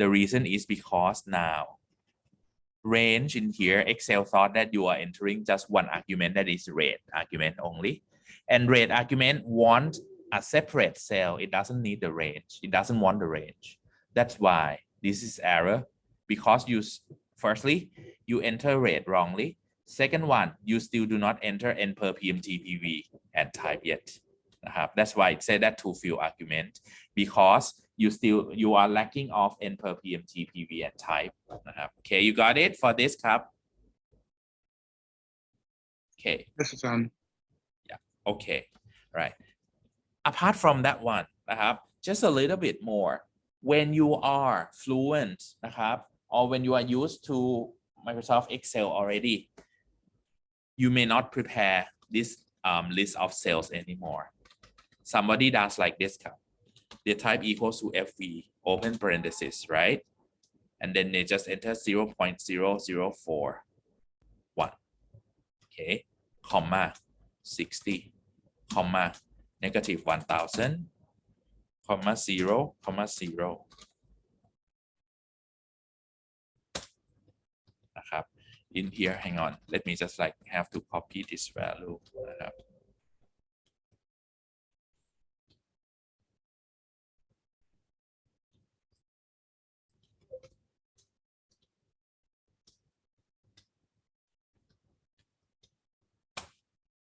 The reason is because now range in here Excel thought that you are entering just one argument that is rate argument only, and rate argument want a separate cell. It doesn't need the range. It doesn't want the range. That's why this is error, because you firstly you enter rate wrongly. Second one, you still do not enter N per PMT PV and type yet. That's why it said that too few argument, because you are lacking of N per PMT PV and type. Okay, you got it for this ครับ Okay. Yes, Ajahn. Yeah. Okay. Right. Apart from that one, just a little bit more. when you are fluent นะครับ or when you are used to Microsoft Excel already you may not prepare this list of cells anymore somebody does like this ครับ the type equals to FV open parenthesis right and then they just enter 0.0041 okay comma 60 comma negative 1000 comma 0 comma 0นะครับ in here hang on let me just like have to copy this value นะครับ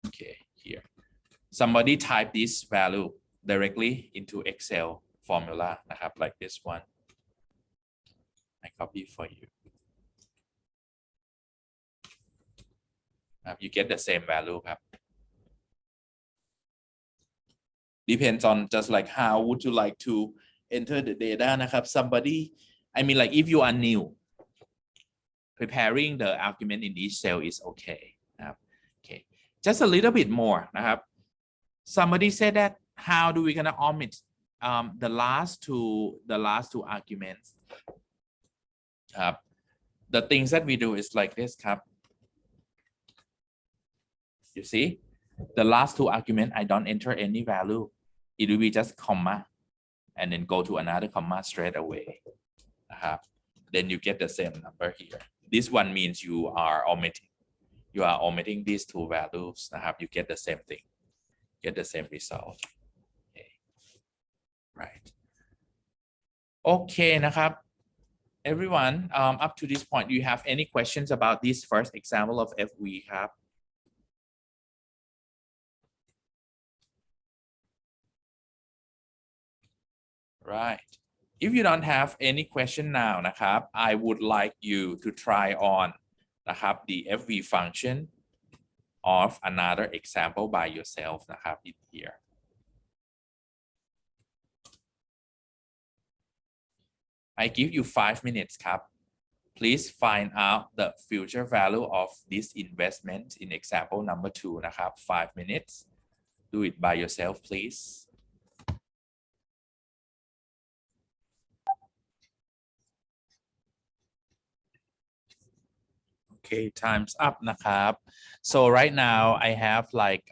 okay here somebody type this value directly into Excel formula นะครับ like this one I copy for you you get the same value ครับ depends on just like how would you like to enter the data นะครับ somebody I mean like if you are new preparing the argument in each cell is okay นะครับ okay just a little bit more นะครับ somebody said that how do we gonna omit the last two arguments ครับ the things that we do is like this ครับ you see the last two argument I don't enter any value it will be just comma and then go to another comma straight away นะครับ then you get the same number here this one means you are omitting these two values นะครับ you get the same thing get the same result okay. right okay นะครับ everyone up to this point do you have any questions about this first example of FV ครับ right if you don't have any question now นะครับ I would like you to try on นะครับ the FV function of another example by yourself นะครับ in here I give you 5 minutes ครับ please find out the future value of this investment in example number 2 นะครับ 5 minutes do it by yourself please okay time's up นะครับ so right now I have like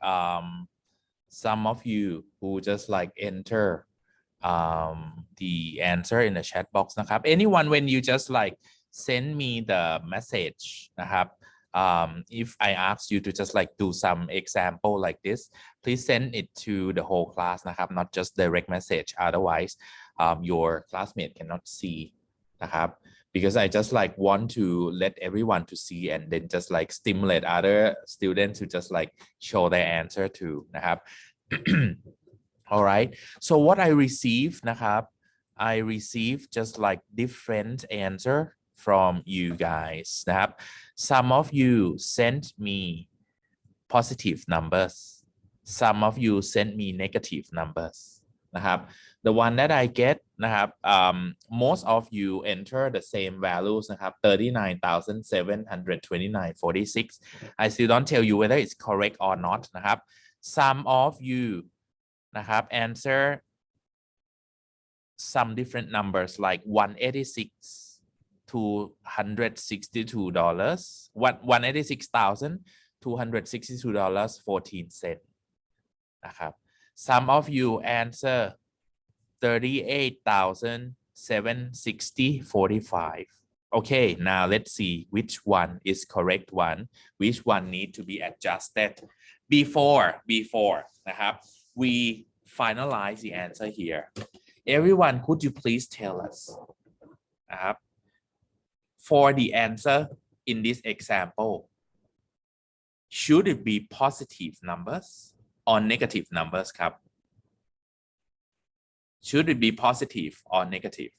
some of you who just like enter the answer in the chat box นะครับ anyone when you just like send me the message นะครับ if I ask you to just like do some example like this please send it to the whole class นะครับ not just direct message otherwise your classmate cannot see นะครับ because I just like want to let everyone to see and then just like stimulate other students to just like show their answer too นะครับ all right so what I received นะครับ I received just like different answer from you guys นะครับ some of you sent me positive numbers some of you sent me negative numbers นะครับ the one that I get นะครับ most of you enter the same values นะครับ 39,729.46 I still don't tell you whether it's correct or not นะครับ some of you นะครับ answer some different numbers like 186 $262 $186,262.14 นะครับ some of you answer 38,760.45 okay now let's see which one is correct one which one need to be adjusted before นะครับ we finalize the answer here everyone could you please tell us นะครับ for the answer in this example should it be positive numbers or negative numbers ครับ should it be positive or negative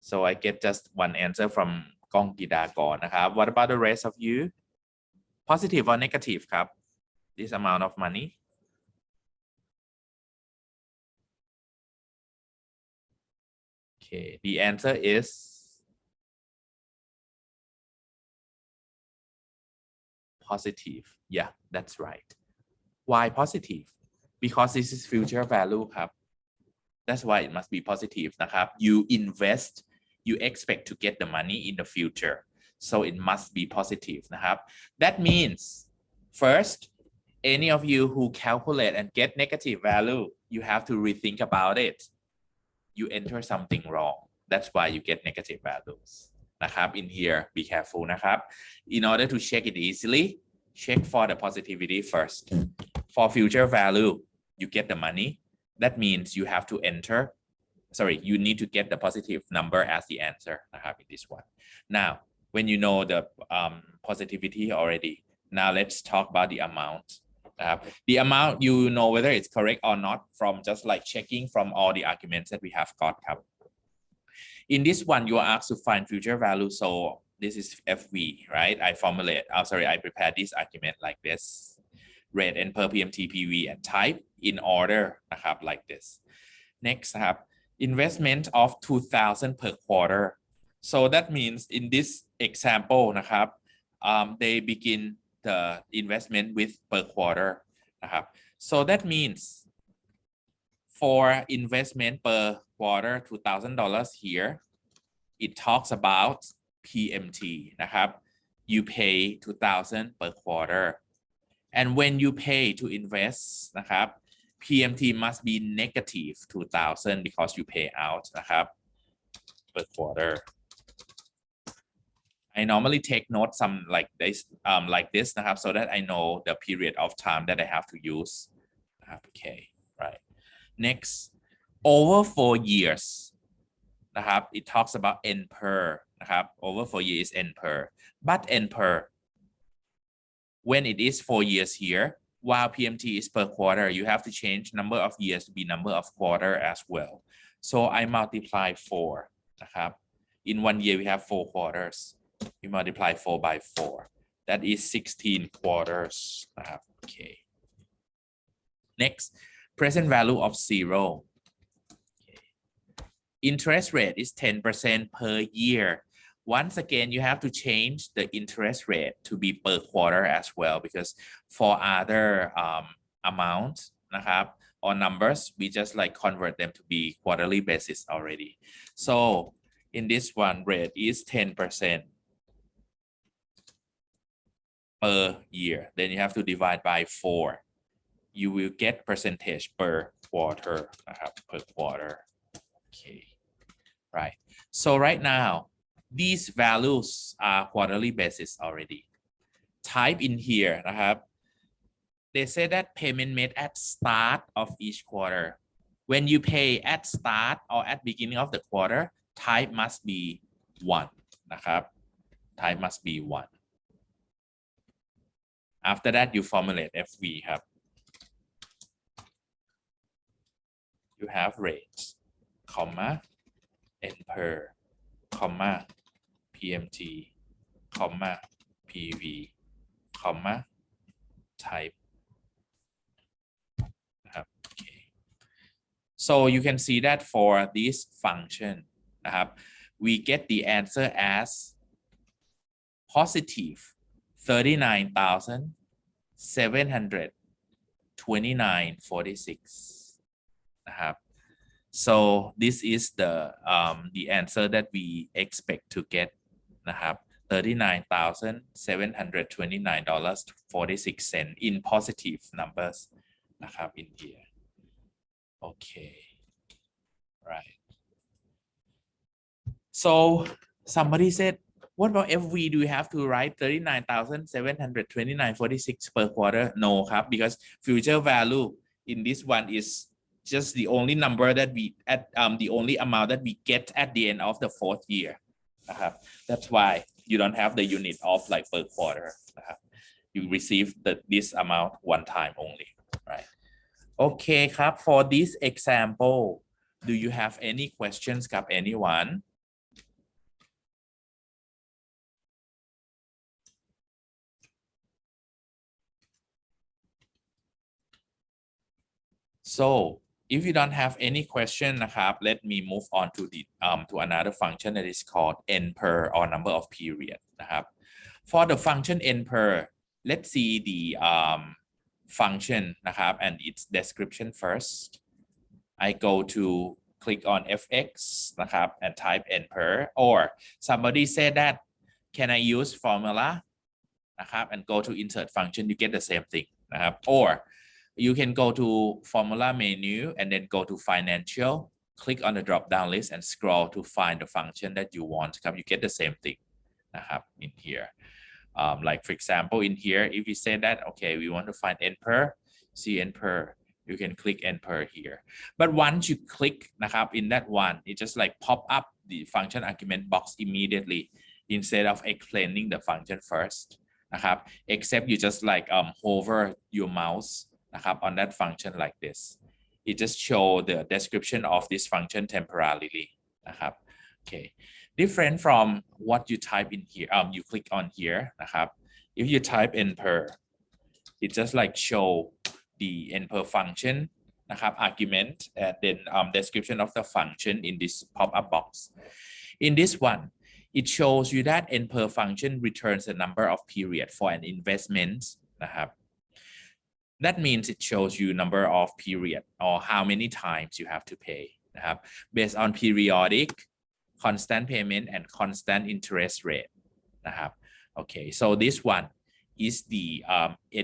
so I get just one answer from กองกีดากรนะครับ what about the rest of you positive or negative ครับ this amount of money Okay, the answer is positive. Yeah, that's right. Why positive? Because this is future value ครับ That's why it must be positive นะครับ You invest, you expect to get the money in the future, so it must be positive นะครับ That means first, any of you who calculate and get negative value, you have to rethink about it. You enter something wrong. That's why you get negative values นะครับ In here, be careful นะครับ In order to check it easily, check for the positivity first. For future value, you get the money. That means you have to enter, you need to get the positive number as the answer นะครับ in this one. Now, when you know the positivity already, now let's talk about the amount. The amount, you know whether it's correct or not from just like checking from all the arguments that we have got ครับ In this one, you are asked to find future value. So this is FV, right? I prepare this argument like this. Rate N per PMT PV and type in order นะครับ like this. Next ครับ investment of 2,000 per quarter. So that means in this example นะครับ they begin the investment with per quarter นะครับ. So that means for investment per quarter $2,000 here, it talks about PMT นะครับ You pay 2,000 per quarter. And when you pay to invest นะครับ PMT must be negative 2,000 because you pay out นะครับ per quarter. I normally take note some like this นะครับ so that I know the period of time that I have to use. Okay, right. Next, over 4 years นะครับ it talks about N per นะครับ over 4 years is N per, but N per when it is 4 years here, while PMT is per quarter, you have to change number of years to be number of quarter as well. So I multiply 4 นะครับ. In 1 year we have 4 quarters. You multiply 4 by 4. That is 16 quarters นะครับ Okay. Next, present value of 0. Okay. Interest rate is 10% per year. Once again, you have to change the interest rate to be per quarter as well, because for other amounts นะครับ or numbers, we just like convert them to be quarterly basis already. So in this one, rate is 10% per year. Then you have to divide by 4. You will get percentage per quarter นะครับ per quarter. Okay, right. So right now, these values are quarterly basis already. Type in here นะครับ They say that payment made at start of each quarter. When you pay at start or at beginning of the quarter, type must be 1 นะครับ Type must be 1. After that, you formulate FV ครับ You have rates, comma, N per, comma, PMT, comma, PV, comma, type. Okay. So you can see that for this function, we get the answer as positive 39,729.46. So this is the answer that we expect to get นะครับ $39,729.46 in positive numbers นะครับ in here. Okay, right. So somebody said, what about FV? Do we have to write 39,729.46 per quarter? No ครับ because future value in this one is just the only number that we the only amount that we get at the end of the 4th year นะครับ That's why you don't have the unit of like per quarter นะครับ You receive this amount one time only, right? Okay ครับ for this example, do you have any questions กับ anyone? So if you don't have any question นะครับ let me move on to the to another function that is called n per or number of period นะครับ for the function n per let's see the function นะครับ and its description first I go to click on fx นะครับ and type n per or somebody said that can I use formula นะครับ and go to insert function you get the same thing นะครับ or you can go to formula menu and then go to financial click on the drop down list and scroll to find the function that you want ครับ you get the same thing นะครับ in here like for example in here if you say that okay we want to find n per see n per you can click n per here but once you click นะครับ in that one it just like pop up the function argument box immediately instead of explaining the function first นะครับ except you just like hover your mouse นะครับ on that function like this it just show the description of this function temporarily นะครับ okay different from what you type in here you click on here นะครับ if you type n per it just like show the n per function นะครับ argument and then description of the function in this pop-up box in this one it shows you that n per function returns the number of period for an investment นะครับ that means it shows you number of period or how many times you have to pay นะครับ based on periodic constant payment and constant interest rate นะครับ okay so this one is the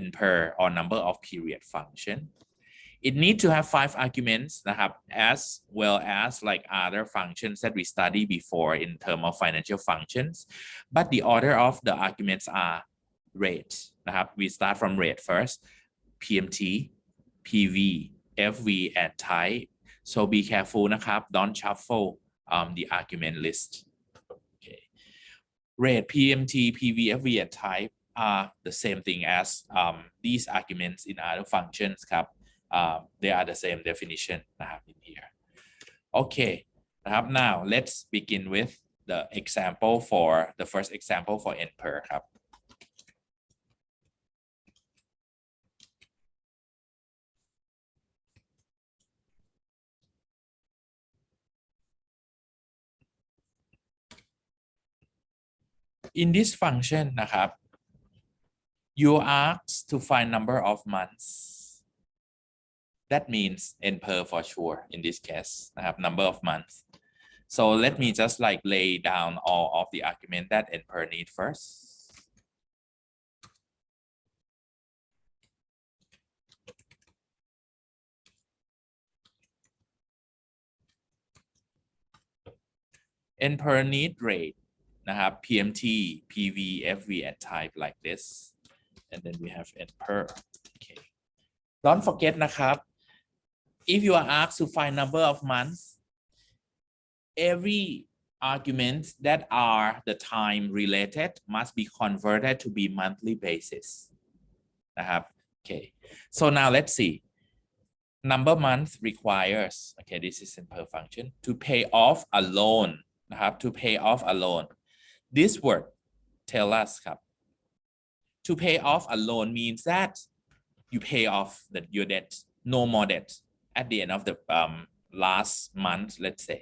n per or number of period function it need to have 5 arguments นะครับ as well as like other functions that we studied before in terms of financial functions but the order of the arguments are rate นะครับ we start from rate first PMT PV FV and type so be careful นะครับ don't shuffle the argument list okay rate PMT PV FV and type are the same thing as these arguments in other functions ครับ they are the same definition นะครับ in here okay นะครับ now let's begin with the example for the first example for n per ครับ in this function นะครับ you are asked to find number of months that means n per for sure in this case นะครับ number of months so let me just like lay down all of the argument that n per need first n per need rate นะครับ PMT PV FV and type like this and then we have n per okay don't forget นะครับ if you are asked to find number of months every argument that are the time related must be converted to be monthly basis นะครับ okay so now let's see number month requires okay this is n per function to pay off a loan นะครับ to pay off a loan this word tell us ครับ to pay off a loan means that you pay off your debt no more debt at the end of the last month let's say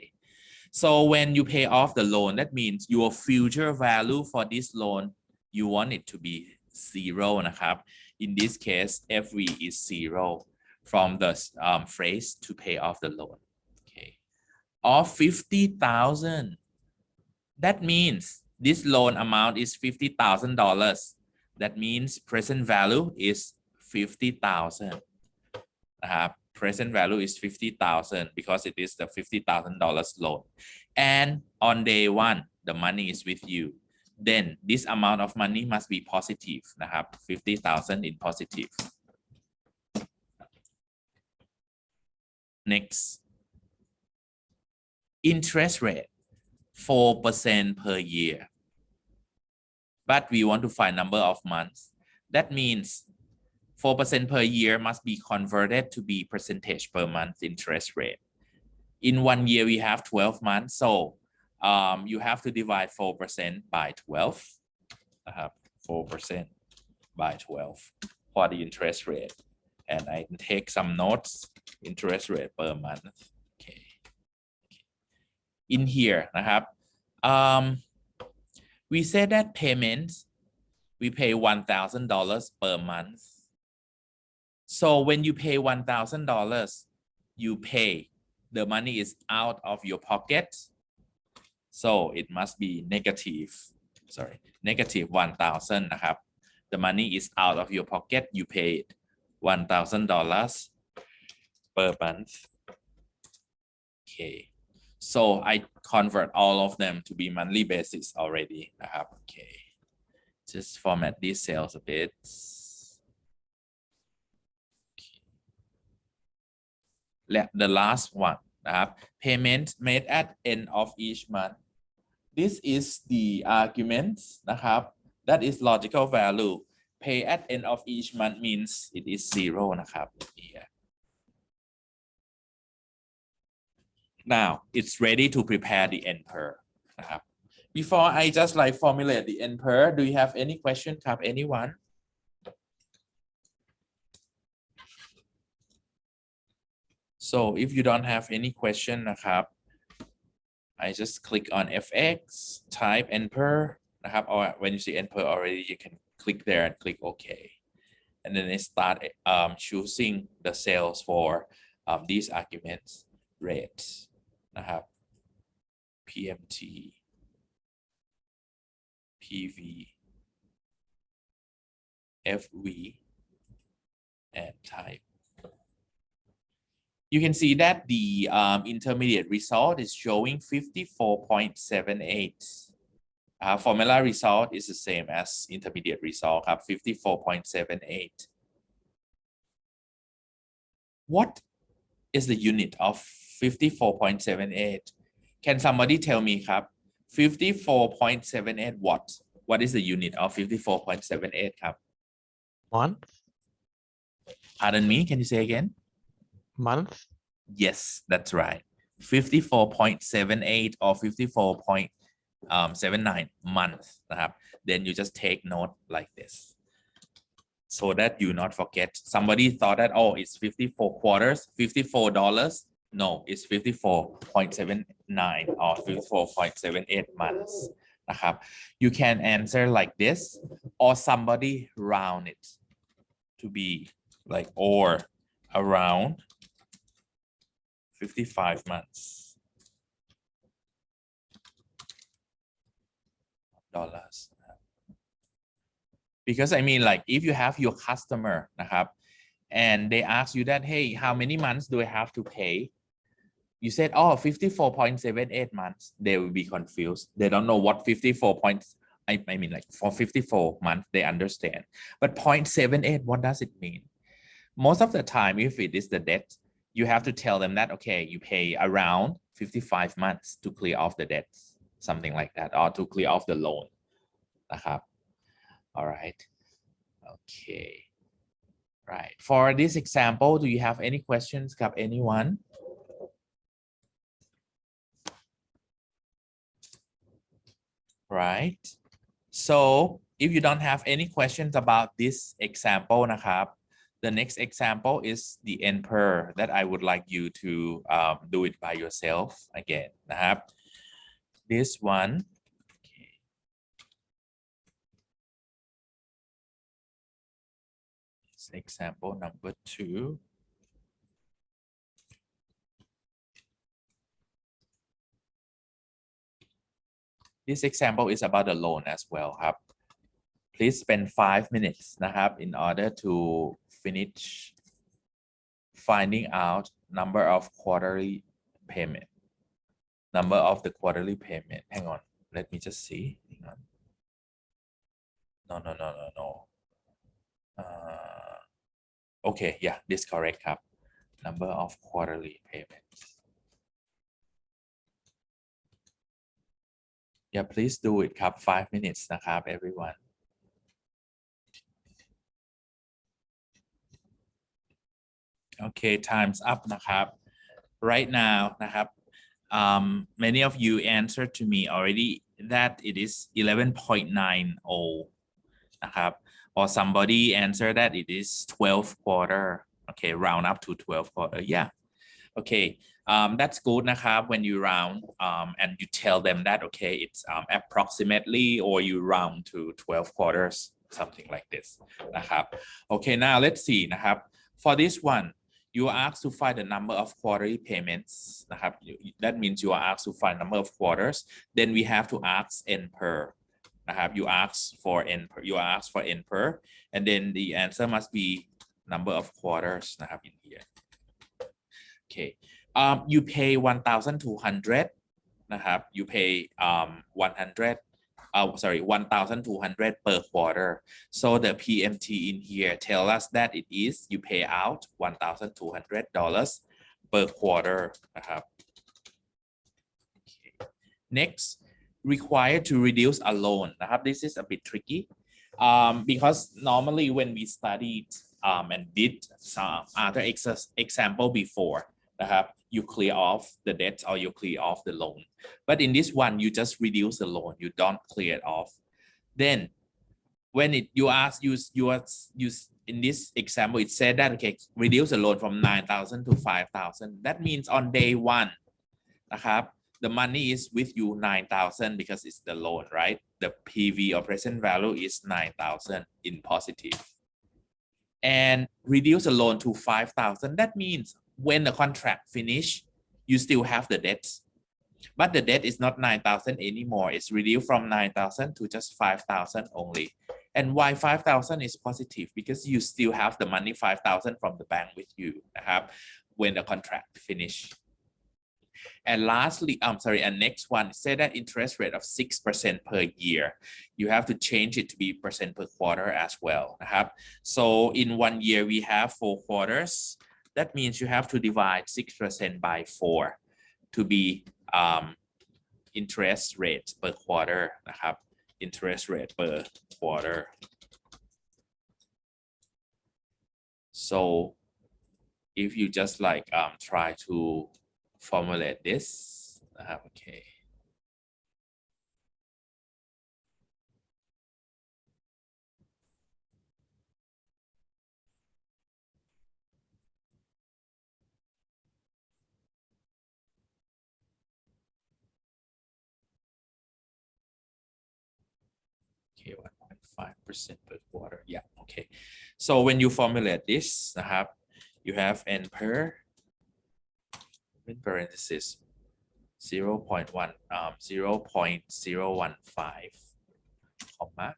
so when you pay off the loan that means your future value for this loan you want it to be 0 นะครับ in this case FV is 0 from the phrase to pay off the loan okay of 50,000 that means this loan amount is $50,000 that means present value is 50,000 นะครับ present value is 50,000 because it is the $50,000 loan and on day 1 the money is with you then this amount of money must be positive นะครับ 50,000 in positive next interest rate 4% per year but we want to find number of months that means 4% per year must be converted to be percentage per month interest rate in 1 year we have 12 months so you have to divide 4% by 12 4% by 12 for the interest rate and I take some notes. Interest rate per month. Okay. In here นะครับ we said that payments we pay $1,000 per month. So when you pay $1,000, you pay the money is out of your pocket. So it must be negative. Sorry, negative 1,000 นะครับ. The money is out of your pocket. You paid $1,000 per month. Okay. So I convert all of them to be monthly basis already นะครับ. Okay. Just format these cells a bit. The last one นะครับ payment made at end of each month. This is the argument นะครับ that is logical value. Pay at end of each month means it is 0 นะครับ here. Now it's ready to prepare the end per นะครับ Before I just like formulate the end per, do you have any question ครับ anyone? So if you don't have any question นะครับ I just click on FX, type end per นะครับ or when you see end per already you can click there and click OK, and then I start choosing the cells for these arguments. Rate นะครับ PMT, PV, FV, and type. You can see that the intermediate result is showing 54.78. Formula result is the same as intermediate result ครับ 54.78. What is the unit of 54.78? Can somebody tell me ครับ 54.78 what? What is the unit of 54.78 ครับ? Month. Pardon me, can you say again? Month. Yes, that's right. 54.78 or 54.79 month นะครับ. Then you just take note like this so that you not forget. Somebody thought that, oh, it's 54 quarters, $54. No, it's 54.79 or 54.78 months นะครับ You can answer like this, or somebody round it to be like or around 55 months dollars. Because I mean, like if you have your customer นะครับ and they ask you that, hey, how many months do I have to pay? You said, oh, 54.78 months. They will be confused. They don't know what 54 points. I mean, like for 54 months, they understand. But 0.78, what does it mean? Most of the time, if it is the debt, you have to tell them that, okay, you pay around 55 months to clear off the debts, something like that, or to clear off the loan. นะครับ All right. Okay. Right. For this example, do you have any questions? ครับ anyone? Right. So if you don't have any questions about this example นะครับ the next example is the end per that I would like you to do it by yourself again นะครับ this one okay. This example number 2. This example is about a loan as well ครับ Please spend 5 minutes นะครับ in order to finish finding out number of quarterly payment. Number of the quarterly payment. Hang on. Let me just see. Hang on. No. Okay, yeah, this correct ครับ Number of quarterly payments. Yeah, please do it ครับ 5 minutes นะครับ everyone. Okay, time's up นะครับ Right now นะครับ many of you answered to me already that it is 11.90 นะครับ or somebody answered that it is 12 quarter okay, round up to 12 quarter. Yeah, okay, that's goodนะครับ when you round and you tell them that okay, it's approximately, or you round to 12 quarters, something like this นะครับ okay, now let's see นะครับ for this one you are asked to find the number of quarterly payments นะครับ that means you are asked to find number of quarters, then we have to ask n per นะครับ you ask for n per, you ask for n per, and then the answer must be number of quarters นะครับ in here. Okay, you pay 1,200 นะครับ you pay 100 sorry 1,200 per quarter, so the PMT in here tell us that it is you pay out $1,200 per quarter นะครับ okay. Next, required to reduce a loan นะครับ this is a bit tricky because normally when we studied and did some other example before, you clear off the debt or you clear off the loan, but in this one you just reduce the loan, you don't clear it off. Then when you ask you in this example it said that okay, reduce the loan from 9,000 to 5,000, that means on day one นะครับ the money is with you 9,000 because it's the loan, right? The PV or present value is 9,000 in positive, and reduce the loan to 5,000, that means when the contract finish you still have the debt, but the debt is not 9,000 anymore, it's reduced from 9,000 to just 5,000 only. And why 5,000 is positive? Because you still have the money 5,000 from the bank with you นะครับ when the contract finish. And lastly, and next one, say that interest rate of 6% per year. You have to change it to be percent per quarter as well นะครับ so in 1 year we have 4 quarters, that means you have to divide 6% by 4 to be interest rate per quarter นะครับ interest rate per quarter. So if you just like try to formulate this, okay. Okay, 1.5% per quarter. Yeah, okay. So when you formulate this, you have n per, in parenthesis, 0.015, comma,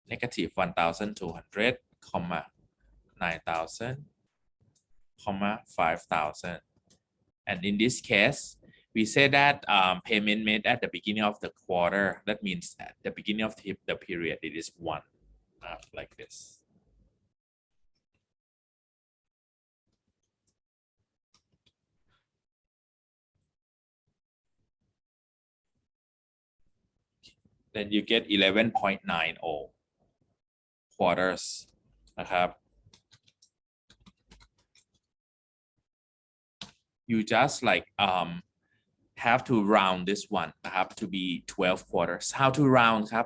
negative 1,200, comma, 9,000, comma, 5,000. And in this case, we say that payment made at the beginning of the quarter, that means at the beginning of the period, it is 1, like this. Then you get 11.90 quarters นะครับ you just like have to round this one นะครับ to be 12 quarters. How to round ครับ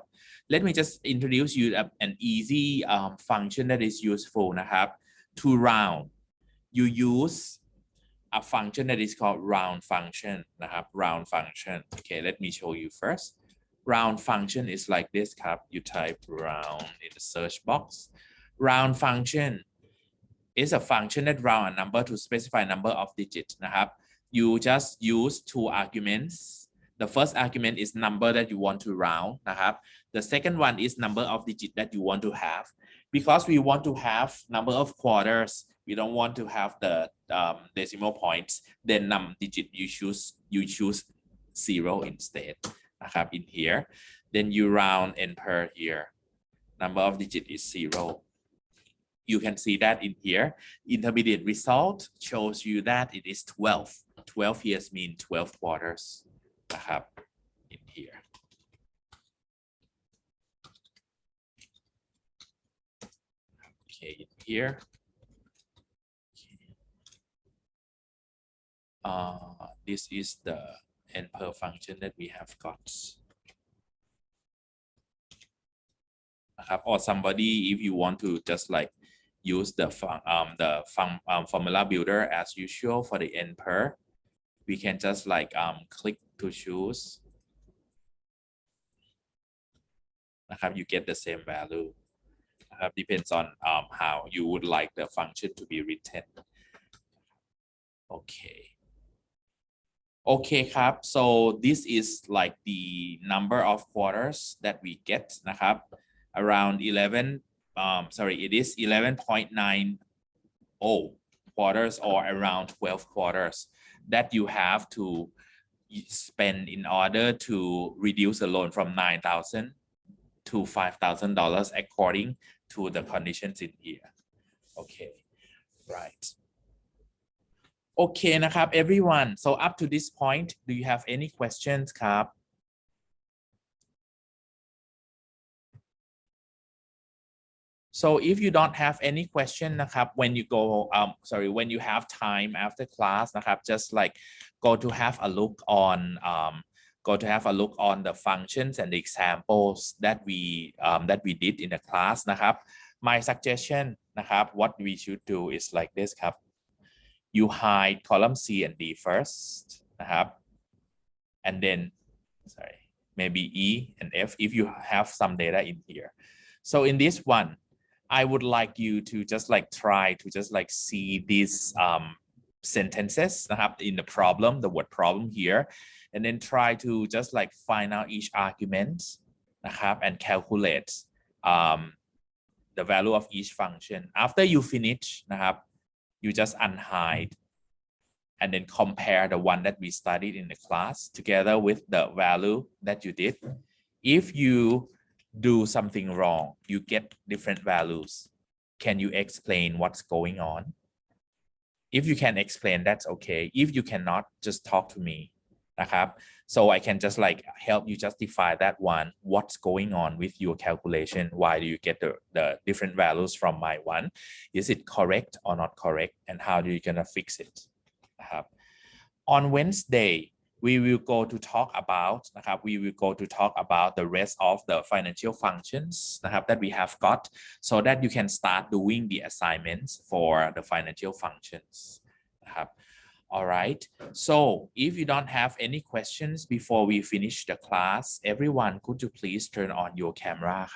let me just introduce you an easy function that is useful นะครับ to round you use a function that is called round function นะครับ round function. Okay, let me show you first. Round function is like this ครับ you type round in the search box. Round function is a function that round a number to specify number of digits นะครับ you just use 2 arguments. The first argument is number that you want to round นะครับ the second one is number of digits that you want to have. Because we want to have number of quarters, we don't want to have the decimal points, then digit you choose 0 instead นะครับ in here, then you round n per here, number of digit is 0. You can see that in here, intermediate result shows you that it is 12. 12 here mean 12 quarters นะครับ in here. Okay, in here. This is the n per function that we have got. Or somebody, if you want to just like use the formula builder as usual for the n per. We can just like click to choose. You get the same value. Depends on how you would like the function to be written. Okayครับ so this is like the number of quarters that we get around 11 it is 11.90 quarters or around 12 quarters that you have to spend in order to reduce the loan from $9,000 to $5,000 according to the conditions in here. Okay, right. Okay นะครับ everyone, so up to this point do you have any questions ครับ so if you don't have any question นะครับ when you go when you have time after class นะครับ just like go to have a look on the functions and the examples that we did in the class นะครับ my suggestion นะครับ what we should do is like this ครับ you hide column C and D first นะครับ and then maybe E and F if you have some data in here. So in this one I would like you to just like try to just like see these sentences in the problem, the word problem here, and then try to just like find out each argument and calculate the value of each function. After you finish you just unhide and then compare the one that we studied in the class together with the value that you did. If you do something wrong, you get different values. Can you explain what's going on? If you can explain, that's okay. If you cannot, just talk to me. So I can just like help you justify that one. What's going on with your calculation? Why do you get the different values from my one? Is it correct or not correct? And how do you gonna fix it? On Wednesday, we will go to talk about the rest of the financial functions that we have got, so that you can start doing the assignments for the financial functions. All right, so if you don't have any questions before we finish the class, everyone, could you please turn on your camera